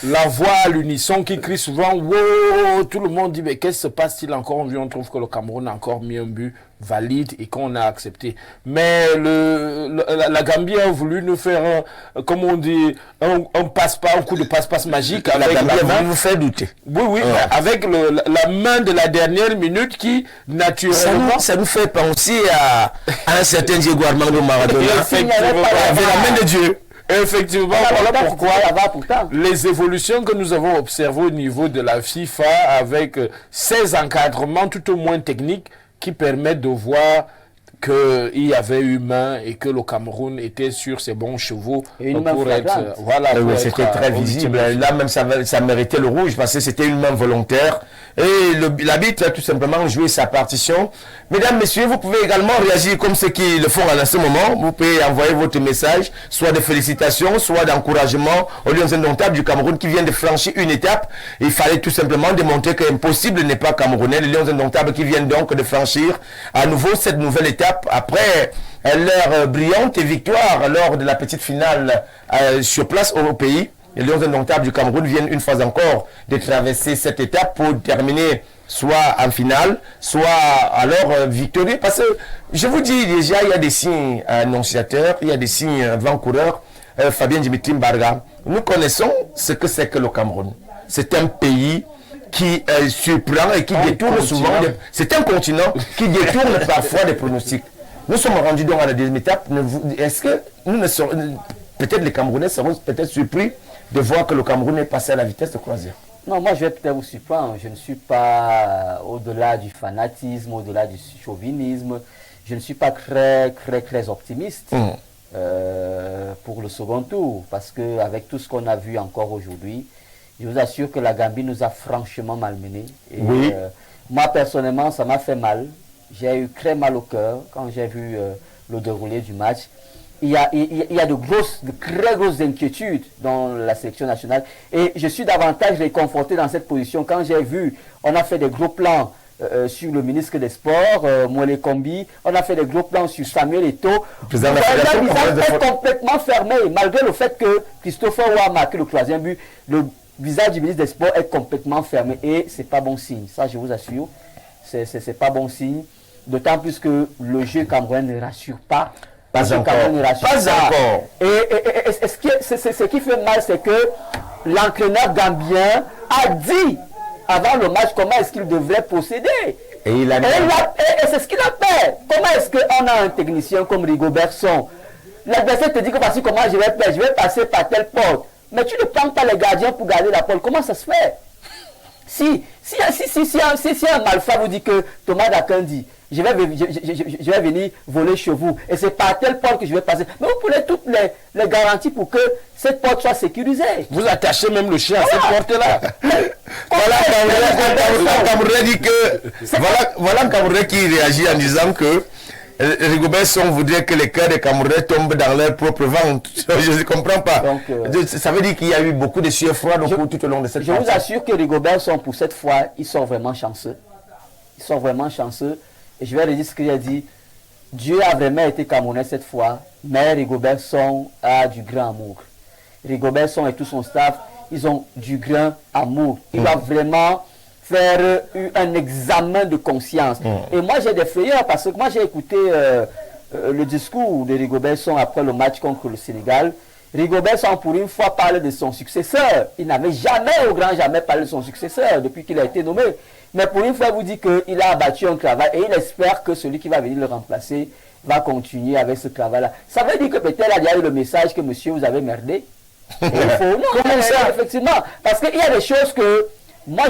la voix à l'unisson qui crie souvent « Wow !» Tout le monde dit « Mais qu'est-ce qui se passe-t-il encore ?» On trouve que le Cameroun a encore mis un but valide et qu'on a accepté. Mais la Gambie a voulu nous faire, comme on dit, un coup de passe-passe magique. Avec la Gambie va vous faire douter. Oui, avec la main de la dernière minute qui, naturellement... Ça nous fait penser à un certain Diego Armando Maradona. Effectivement, avec la main de Dieu. Effectivement, voilà pourquoi les évolutions que nous avons observées au niveau de la FIFA avec 16 encadrements tout au moins techniques qui permettent de voir qu'il y avait eu main et que le Cameroun était sur ses bons chevaux pour être... C'était très visible. Là même ça méritait le rouge parce que c'était une main volontaire. Et l'arbitre a tout simplement joué sa partition. Mesdames, messieurs, vous pouvez également réagir comme ceux qui le font à ce moment. Vous pouvez envoyer votre message, soit de félicitations, soit d'encouragement aux Lions indomptables du Cameroun qui viennent de franchir une étape. Il fallait tout simplement démontrer qu'impossible n'est pas camerounais. Les Lions indomptables qui viennent donc de franchir à nouveau cette nouvelle étape après leur brillante victoire lors de la petite finale sur place au pays. Les Lions indomptables du Cameroun viennent une fois encore de traverser cette étape pour terminer soit en finale, soit alors victorieux. Parce que je vous dis déjà, il y a des signes annonciateurs, il y a des signes avant-coureurs. Fabien Dimitri Mbarga, nous connaissons ce que c'est que le Cameroun. C'est un pays qui surprend et qui détourne souvent. C'est un continent qui détourne parfois des pronostics. Nous sommes rendus donc à la deuxième étape. Est-ce que nous ne serons, peut-être les Camerounais seront peut-être surpris de voir que le Cameroun est passé à la vitesse de croisière? Non, moi je vais peut-être vous surprendre. Je ne suis pas au-delà du fanatisme, au-delà du chauvinisme. Je ne suis pas très optimiste pour le second tour. Parce qu'avec tout ce qu'on a vu encore aujourd'hui, je vous assure que la Gambie nous a franchement malmenés. Et oui. Moi personnellement, ça m'a fait mal. J'ai eu très mal au cœur quand j'ai vu le déroulé du match. Il y a de très grosses inquiétudes dans la sélection nationale. Et je suis davantage réconforté dans cette position quand j'ai vu, on a fait des gros plans sur le ministre des Sports, Moele Kombi, on a fait des gros plans sur Samuel Eto'o. Le visage est complètement fermé, malgré le fait que Christopher Roy a marqué le troisième but. Le visage du ministre des Sports est complètement fermé et c'est pas bon signe. Ça, je vous assure, c'est pas bon signe. D'autant plus que le jeu camerounais ne rassure pas. Pas encore. Et ce qui fait mal, c'est que l'entraîneur gambien a dit avant le match comment est-ce qu'il devrait procéder. Et c'est ce qu'il a fait. Comment est-ce qu'on a un technicien comme Rigobert Song? L'adversaire te dit que voici comment je vais faire. Je vais passer par telle porte. Mais tu ne prends pas les gardiens pour garder la porte. Comment ça se fait? Si un malfrat vous dit que Thomas Dakin dit je vais venir voler chez vous et c'est par telle porte que je vais passer. Mais vous prenez toutes les garanties pour que cette porte soit sécurisée. Vous attachez même le chien à cette porte-là. Voilà un Camerounais qui réagit en disant que Rigobert Song voudrait que les cœurs des Camerounais tombent dans leur propre ventre. Je ne comprends pas. Donc, ça veut dire qu'il y a eu beaucoup de sueur froide tout au long de cette partie. Je vous assure que Rigobert Song, pour cette fois, ils sont vraiment chanceux. Ils sont vraiment chanceux. Et je vais redire ce qu'il a dit. Dieu a vraiment été Camerounais cette fois, mais Rigobert Song a du grand amour. Rigobert Song et tout son staff, ils ont du grand amour. Ils doivent vraiment faire un examen de conscience. Et moi j'ai des frayeurs parce que moi j'ai écouté le discours de Rigobert Song après le match contre le Sénégal. Rigobert Song pour une fois parle de son successeur. Il n'avait jamais au grand jamais parlé de son successeur depuis qu'il a été nommé. Mais pour une fois il vous dit qu'il a abattu un travail et il espère que celui qui va venir le remplacer va continuer avec ce travail-là. Ça veut dire que peut-être il y a eu le message que monsieur vous avez merdé. Et il faut... Non, comment ça? Effectivement. Parce qu'il y a des choses que moi,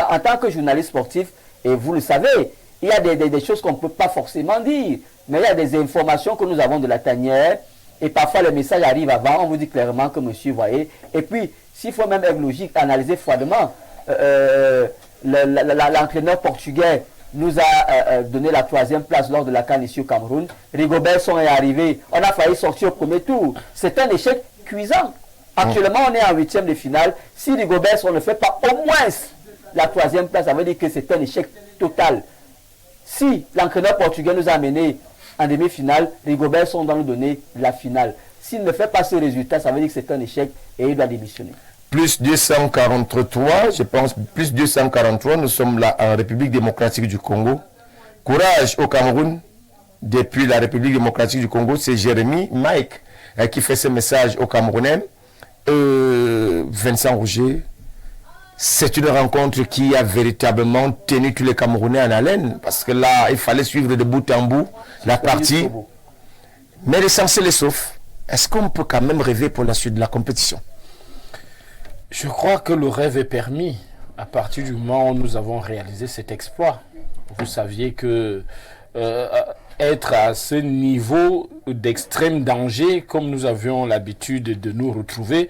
en tant que journaliste sportif, et vous le savez, il y a des choses qu'on ne peut pas forcément dire. Mais il y a des informations que nous avons de la tanière Et parfois, les messages arrivent avant, on vous dit clairement que monsieur, voyez. Et puis, s'il faut même être logique, analyser froidement, l'entraîneur portugais nous a donné la 3e place lors de la CAN ici au Cameroun. Rigobertson est arrivé, on a failli sortir au premier tour. C'est un échec cuisant. Actuellement, on est en 8e de finale. Si Rigobertson ne fait pas au moins la 3e place, ça veut dire que c'est un échec total. Si l'entraîneur portugais nous a amené en demi-finale, Rigobertson doit nous donner la finale. S'il ne fait pas ce résultat, ça veut dire que c'est un échec et il doit démissionner. Plus 243, je pense, plus 243, nous sommes là en République démocratique du Congo. Courage au Cameroun, depuis la République démocratique du Congo, c'est Jérémy Mike qui fait ce message aux Camerounais. Vincent Rouget, c'est une rencontre qui a véritablement tenu tous les Camerounais en haleine, parce que là, il fallait suivre de bout en bout la partie. Mais l'essentiel est sauf. Est-ce qu'on peut quand même rêver pour la suite de la compétition? Je crois que le rêve est permis à partir du moment où nous avons réalisé cet exploit. Vous saviez que être à ce niveau d'extrême danger, comme nous avions l'habitude de nous retrouver,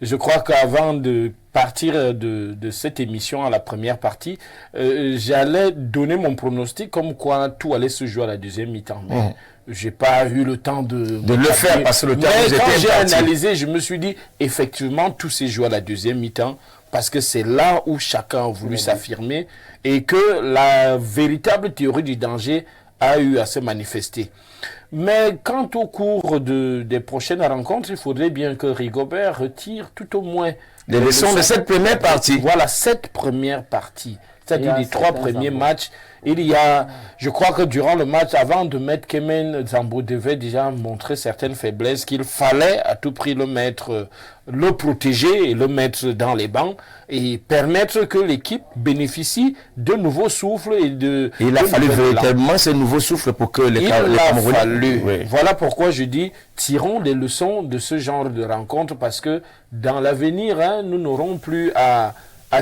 je crois qu'avant de partir de cette émission à la première partie, j'allais donner mon pronostic comme quoi tout allait se jouer à la deuxième mi-temps. Mais j'ai pas eu le temps de le faire parce que le temps mais quand j'ai analysé, je me suis dit effectivement tout s'est joué à la deuxième mi-temps parce que c'est là où chacun a voulu s'affirmer et que la véritable théorie du danger a eu à se manifester. Mais quant au cours des prochaines rencontres, il faudrait bien que Rigobert retire tout au moins les leçons de cette première partie. Voilà, cette première partie. C'est-à-dire les 3 premiers matchs. Il y a, je crois que durant le match, avant de mettre Kemen, Zambo devait déjà montrer certaines faiblesses qu'il fallait à tout prix le protéger et le mettre dans les bancs et permettre que l'équipe bénéficie de nouveaux souffles et de... Il a fallu véritablement ce nouveau souffle pour que les Camerounais... Oui. Voilà pourquoi je dis, tirons des leçons de ce genre de rencontre parce que dans l'avenir, nous n'aurons plus à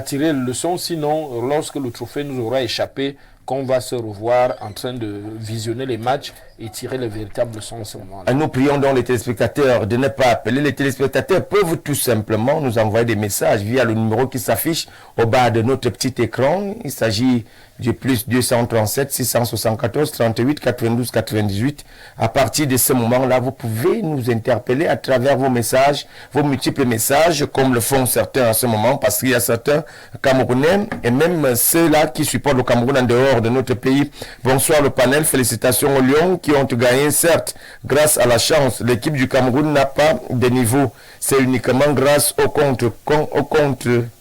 tirer les leçons, sinon lorsque le trophée nous aura échappé, qu'on va se revoir en train de visionner les matchs et tirer les véritables leçons en ce moment-là. Nous prions donc les téléspectateurs de ne pas appeler. Les téléspectateurs peuvent tout simplement nous envoyer des messages via le numéro qui s'affiche au bas de notre petit écran. Il s'agit du plus 237 674 38 92 98. À partir de ce moment-là, vous pouvez nous interpeller à travers vos messages, vos multiples messages, comme le font certains en ce moment, parce qu'il y a certains Camerounais et même ceux-là qui supportent le Cameroun en dehors de notre pays. Bonsoir le panel, félicitations aux Lions qui ont gagné, certes, grâce à la chance. L'équipe du Cameroun n'a pas de niveau. C'est uniquement grâce au contre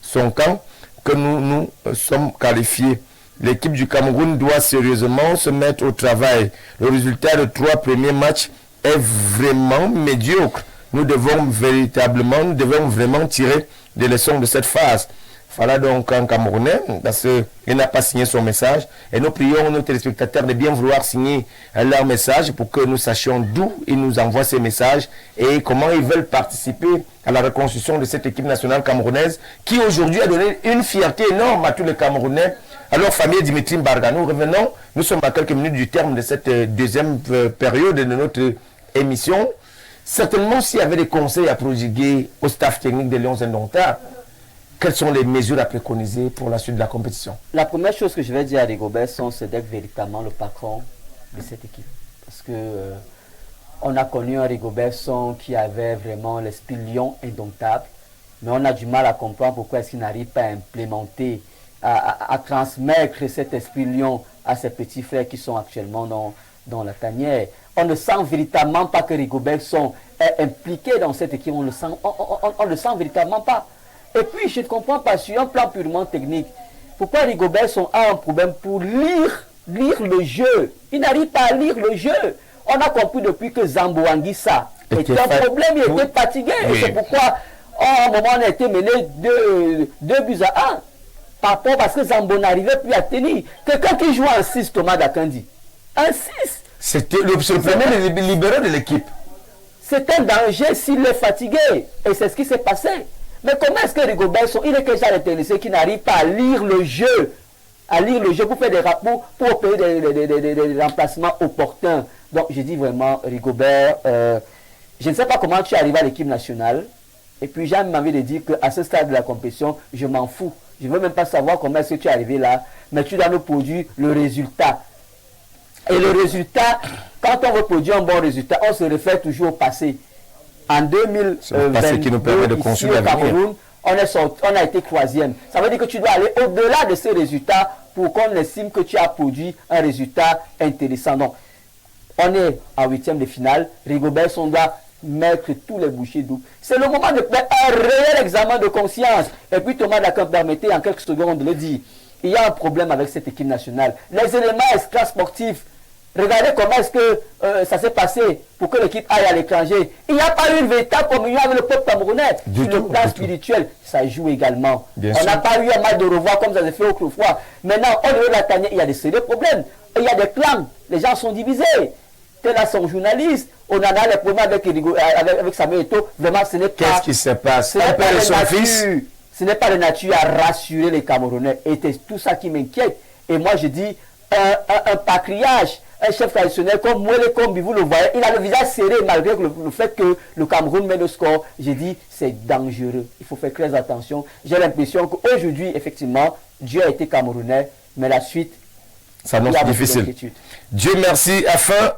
son camp que nous sommes qualifiés. L'équipe du Cameroun doit sérieusement se mettre au travail. Le résultat de 3 premiers matchs est vraiment médiocre. Nous devons vraiment tirer des leçons de cette phase. Voilà donc un Camerounais, parce qu'il n'a pas signé son message. Et nous prions nos téléspectateurs de bien vouloir signer leur message pour que nous sachions d'où ils nous envoient ces messages et comment ils veulent participer à la reconstruction de cette équipe nationale camerounaise qui aujourd'hui a donné une fierté énorme à tous les Camerounais. Alors, famille Dimitri Mbarga, nous revenons. Nous sommes à quelques minutes du terme de cette deuxième période de notre émission. Certainement, s'il y avait des conseils à prodiguer au staff technique des Lions Indomptables, quelles sont les mesures à préconiser pour la suite de la compétition? La première chose que je vais dire à Rigobertson, c'est d'être véritablement le patron de cette équipe. Parce que on a connu un Rigobertson qui avait vraiment l'esprit lion indomptable, mais on a du mal à comprendre pourquoi est-ce qu'il n'arrive pas à implémenter, à transmettre cet esprit lion à ses petits frères qui sont actuellement dans la tanière. On ne sent véritablement pas que Rigobertson est impliqué dans cette équipe, on ne le sent véritablement pas. Et puis, je ne comprends pas, sur un plan purement technique, pourquoi Rigobertson a un problème pour lire le jeu. Il n'arrive pas à lire le jeu. On a compris depuis que Zambo Anguissa était un problème, il était fatigué. Oui. Et c'est pourquoi, à un moment, on a été mené 2 buts à 1. Parce que Zambo n'arrivait plus à tenir. Quelqu'un qui joue en 6, Thomas Dakandi. En 6. C'était le premier libéral de l'équipe. C'est un danger s'il est fatigué. Et c'est ce qui s'est passé. Mais comment est-ce que Rigobertson, il est que ça les qui n'arrive pas à lire le jeu, pour faire des rapports, pour opérer des remplacements opportuns. Donc je dis vraiment, Rigobert, Je ne sais pas comment tu es arrivé à l'équipe nationale. Et puis j'ai même envie de dire qu'à ce stade de la compétition, je m'en fous. Je ne veux même pas savoir comment est-ce que tu es arrivé là. Mais tu dois nous produire le résultat. Et le résultat, quand on veut produire un bon résultat, on se réfère toujours au passé. En 2022, qui nous permet de ici au Cameroun, on a été 3e. Ça veut dire que tu dois aller au-delà de ces résultats pour qu'on estime que tu as produit un résultat intéressant. Donc, on est en 8e de finale. Rigobert Song doit mettre tous les bouchées doubles. C'est le moment de faire un réel examen de conscience. Et puis Thomas Dakan, permettez en quelques secondes de le dire. Il y a un problème avec cette équipe nationale. Les éléments extra-sportifs, regardez comment est-ce que ça s'est passé pour que l'équipe aille à l'étranger. Il n'y a pas eu une véritable communion avec le peuple camerounais. Sur le plan spirituel, ça joue également. On n'a pas eu un match de revoir comme ça s'est fait autrefois. Maintenant, au niveau de la tanière, il y a des sérieux problèmes. Il y a des clans. Les gens sont divisés. Tel là son journaliste. On en a les problèmes avec Samuel Eto'o. Vraiment, ce n'est pas... Qu'est-ce qui se passe? Un père et son fils. Ce n'est pas de nature à rassurer les Camerounais. Et c'est tout ça qui m'inquiète. Et moi, je dis, un patriarche, un chef traditionnel comme Mwele Kombi, vous le voyez, il a le visage serré malgré le fait que le Cameroun mène le score. J'ai dit, c'est dangereux. Il faut faire très attention. J'ai l'impression qu'aujourd'hui, effectivement, Dieu a été Camerounais, mais la suite, ça annonce difficile. Dieu merci. Afin,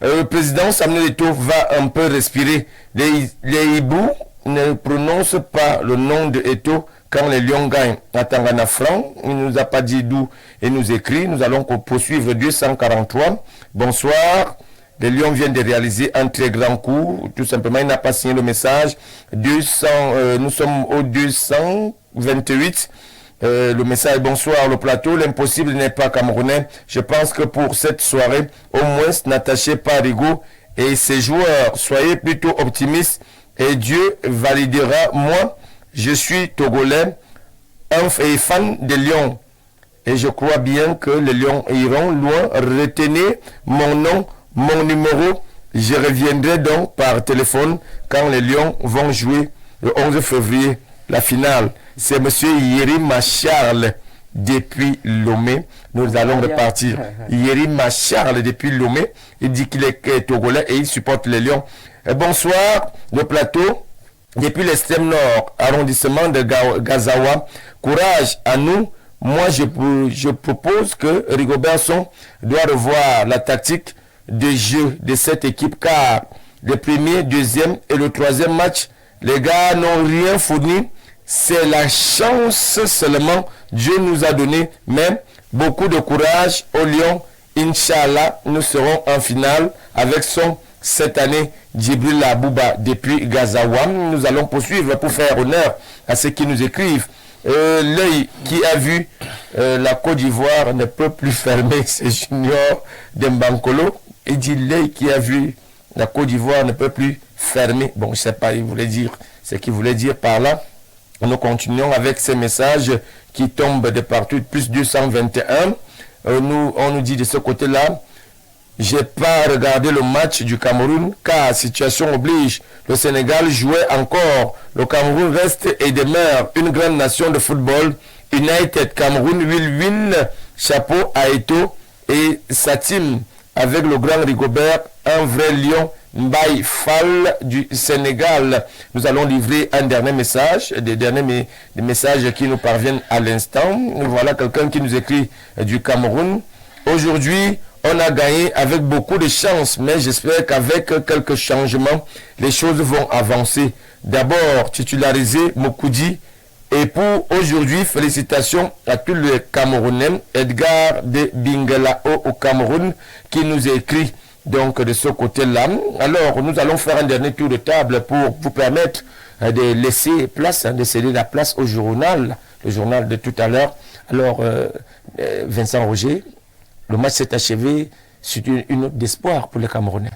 le président Samuel Eto'o va un peu respirer. Les hiboux ne prononcent pas le nom de Eto'o quand les Lions gagnent à Tangana Franc. Il ne nous a pas dit d'où il nous écrit. Nous allons poursuivre 243. Bonsoir. Les Lions viennent de réaliser un très grand coup. Tout simplement, il n'a pas signé le message. 200, nous sommes au 228. Le message, bonsoir le plateau, l'impossible n'est pas camerounais. Je pense que pour cette soirée, au moins n'attachez pas Rigo et ses joueurs. Soyez plutôt optimistes et Dieu validera. Moi, je suis togolais, un fan des Lions et je crois bien que les Lions iront loin. Retenez mon nom, mon numéro. Je reviendrai donc par téléphone quand les Lions vont jouer le 11 février la finale. C'est M. Yerima Charles depuis Lomé. Nous allons repartir. Yerima Charles depuis Lomé. Il dit qu'il est togolais et il supporte les Lions. Bonsoir, le plateau. Depuis l'extrême nord, arrondissement de Gazawa. Courage à nous. Moi, je propose que Rigobert Song doit revoir la tactique de jeu de cette équipe car le premier, deuxième et le troisième match, les gars n'ont rien fourni. C'est la chance seulement. Dieu nous a donné, mais beaucoup de courage au Lion. Inch'Allah, nous serons en finale avec son cette année Djibril Abouba depuis Gazawa. Nous allons poursuivre pour faire honneur à ceux qui nous écrivent. L'œil qui a vu la Côte d'Ivoire ne peut plus fermer. C'est Junior Dembankolo. Il dit l'œil qui a vu la Côte d'Ivoire ne peut plus fermer. Bon, je ne sais pas, il voulait dire ce qu'il voulait dire par là. Nous continuons avec ces messages qui tombent de partout. Plus 221. On nous dit de ce côté-là, j'ai pas regardé le match du Cameroun car situation oblige. Le Sénégal jouait encore. Le Cameroun reste et demeure une grande nation de football. United Cameroun will win. Chapeau à Eto'o et sa team avec le grand Rigobert, un vrai lion. Mbaye Fall du Sénégal. Nous allons livrer un dernier message, des derniers messages qui nous parviennent à l'instant. Voilà quelqu'un qui nous écrit du Cameroun. Aujourd'hui, on a gagné avec beaucoup de chance, mais j'espère qu'avec quelques changements, les choses vont avancer. D'abord, titulariser Mokoudi. Et pour aujourd'hui, félicitations à tous les Camerounais. Edgar de Bingelao au Cameroun qui nous écrit donc de ce côté-là. Alors, nous allons faire un dernier tour de table pour vous permettre de laisser place, de céder la place au journal, le journal de tout à l'heure. Alors, Vincent Roger, le match s'est achevé sur une note d'espoir pour les Camerounais.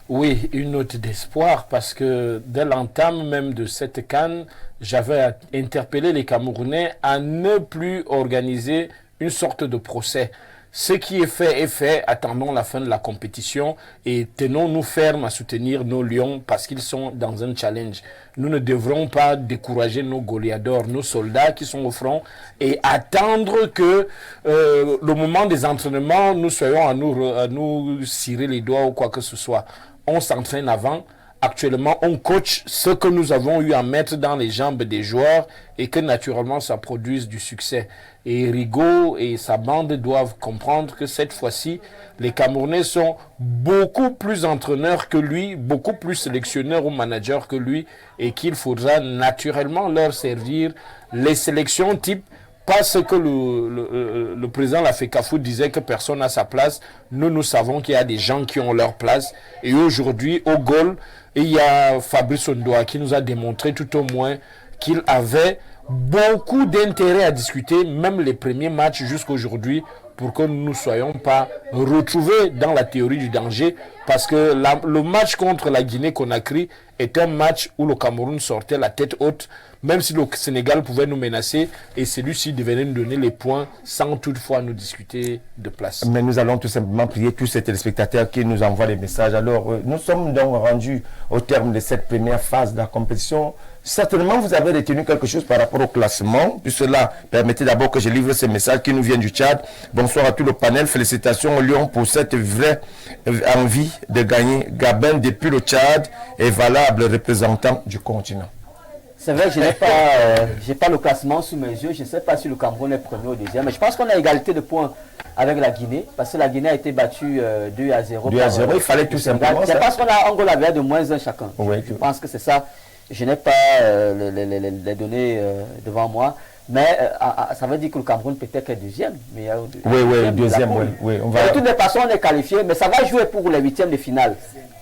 Oui, une note d'espoir parce que dès l'entame même de cette CAN, j'avais interpellé les Camerounais à ne plus organiser une sorte de procès. Ce qui est fait, attendons la fin de la compétition et tenons-nous fermes à soutenir nos lions parce qu'ils sont dans un challenge. Nous ne devrons pas décourager nos goléadors, nos soldats qui sont au front et attendre que le moment des entraînements, nous soyons à nous cirer les doigts ou quoi que ce soit. On s'entraîne avant actuellement, on coach ce que nous avons eu à mettre dans les jambes des joueurs et que naturellement, ça produise du succès. Et Rigaud et sa bande doivent comprendre que cette fois-ci, les Camerounais sont beaucoup plus entraîneurs que lui, beaucoup plus sélectionneurs ou managers que lui, et qu'il faudra naturellement leur servir les sélections type. Parce que le président Lafekafou disait que personne n'a sa place. Nous savons qu'il y a des gens qui ont leur place. Et aujourd'hui, au goal, il y a Fabrice Ondoa qui nous a démontré tout au moins qu'il avait beaucoup d'intérêt à discuter, même les premiers matchs jusqu'aujourd'hui, pour que nous ne soyons pas retrouvés dans la théorie du danger. Parce que le match contre la Guinée-Conakry est un match où le Cameroun sortait la tête haute, même si le Sénégal pouvait nous menacer, et celui-ci devait nous donner les points sans toutefois nous discuter de place. Mais nous allons tout simplement prier tous ces téléspectateurs qui nous envoient des messages. Alors, nous sommes donc rendus au terme de cette première phase de la compétition. Certainement, vous avez retenu quelque chose par rapport au classement. Puis cela, permettez d'abord que je livre ces messages qui nous viennent du Tchad. Bonsoir à tout le panel. Félicitations au Lion pour cette vraie envie de gagner. Gabin depuis le Tchad est valable représentant du continent. C'est vrai que je n'ai pas le classement sous mes yeux. Je ne sais pas si le Cameroun est premier ou deuxième. Mais je pense qu'on a égalité de points avec la Guinée. Parce que la Guinée a été battue 2-0. 2-0, il fallait tout simplement. C'est parce qu'on a Angola avait de moins 1 chacun. Oui, je pense que c'est ça. Je n'ai pas les données devant moi. Mais ça veut dire que le Cameroun peut-être est deuxième. Mais deuxième, oui. De toutes les façons, on est qualifié. Mais ça va jouer pour les huitièmes de finale.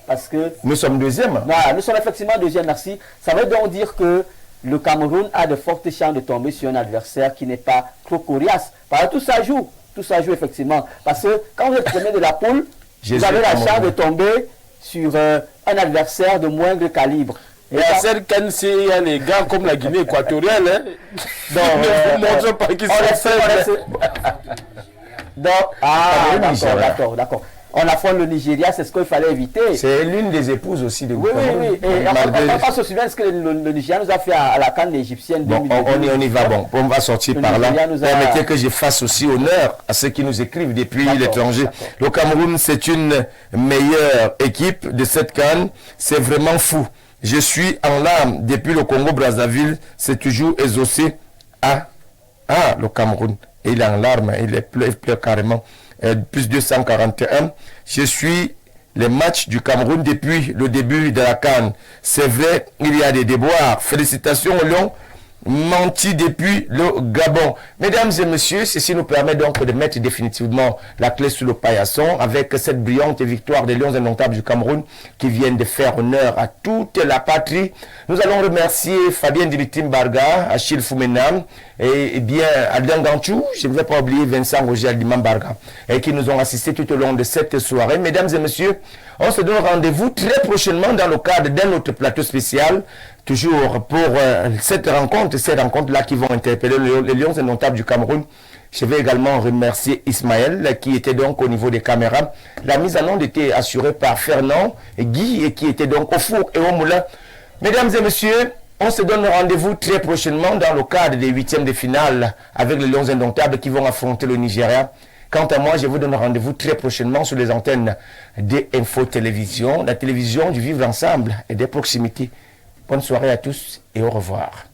Parce que nous sommes deuxième. Non, nous sommes effectivement deuxième, merci. Ça veut donc dire que le Cameroun a de fortes chances de tomber sur un adversaire qui n'est pas trop coriace. Parce que tout ça joue effectivement. Parce que quand vous êtes premier de la poule, vous avez la chance de tomber sur un adversaire de moindre calibre. Et à cette canne, il y a les gars comme la Guinée équatoriale, hein. Donc, ne vous montre pas qu'ils sont faibles. D'accord. On affronte le Nigeria, c'est ce qu'il fallait éviter. C'est l'une des épouses aussi de Oui. Et on se souvient ce que le Nigeria nous a fait à la CAN égyptienne. Bon, on y va, on va sortir par là. Permettez que je fasse aussi honneur à ceux qui nous écrivent depuis l'étranger. Le Cameroun, c'est une meilleure équipe de cette CAN. C'est vraiment fou. Je suis en larmes depuis le Congo-Brazzaville. C'est toujours exaucé. Le Cameroun. Et il est en larmes, il pleure carrément. Plus 241. Je suis les matchs du Cameroun depuis le début de la CAN. C'est vrai, il y a des déboires. Félicitations au Lion, menti depuis le Gabon. Mesdames et messieurs, ceci nous permet donc de mettre définitivement la clé sous le paillasson avec cette brillante victoire des Lions indomptables du Cameroun qui viennent de faire honneur à toute la patrie. Nous allons remercier Fabien Dilitim Barga, Achille Foumenam et bien Adrien Ganchou, je ne vais pas oublier Vincent Roger Aldiman Barga, et qui nous ont assistés tout au long de cette soirée. Mesdames et messieurs, on se donne rendez-vous très prochainement dans le cadre d'un autre plateau spécial, toujours pour ces rencontres-là qui vont interpeller les Lions indomptables du Cameroun. Je vais également remercier Ismaël qui était donc au niveau des caméras. La mise en onde était assurée par Fernand et Guy et qui était donc au four et au moulin. Mesdames et messieurs, on se donne rendez-vous très prochainement dans le cadre des huitièmes de finale avec les Lions indomptables qui vont affronter le Nigeria. Quant à moi, je vous donne rendez-vous très prochainement sur les antennes d'Info Télévision, la télévision du vivre ensemble et des proximités. Bonne soirée à tous et au revoir.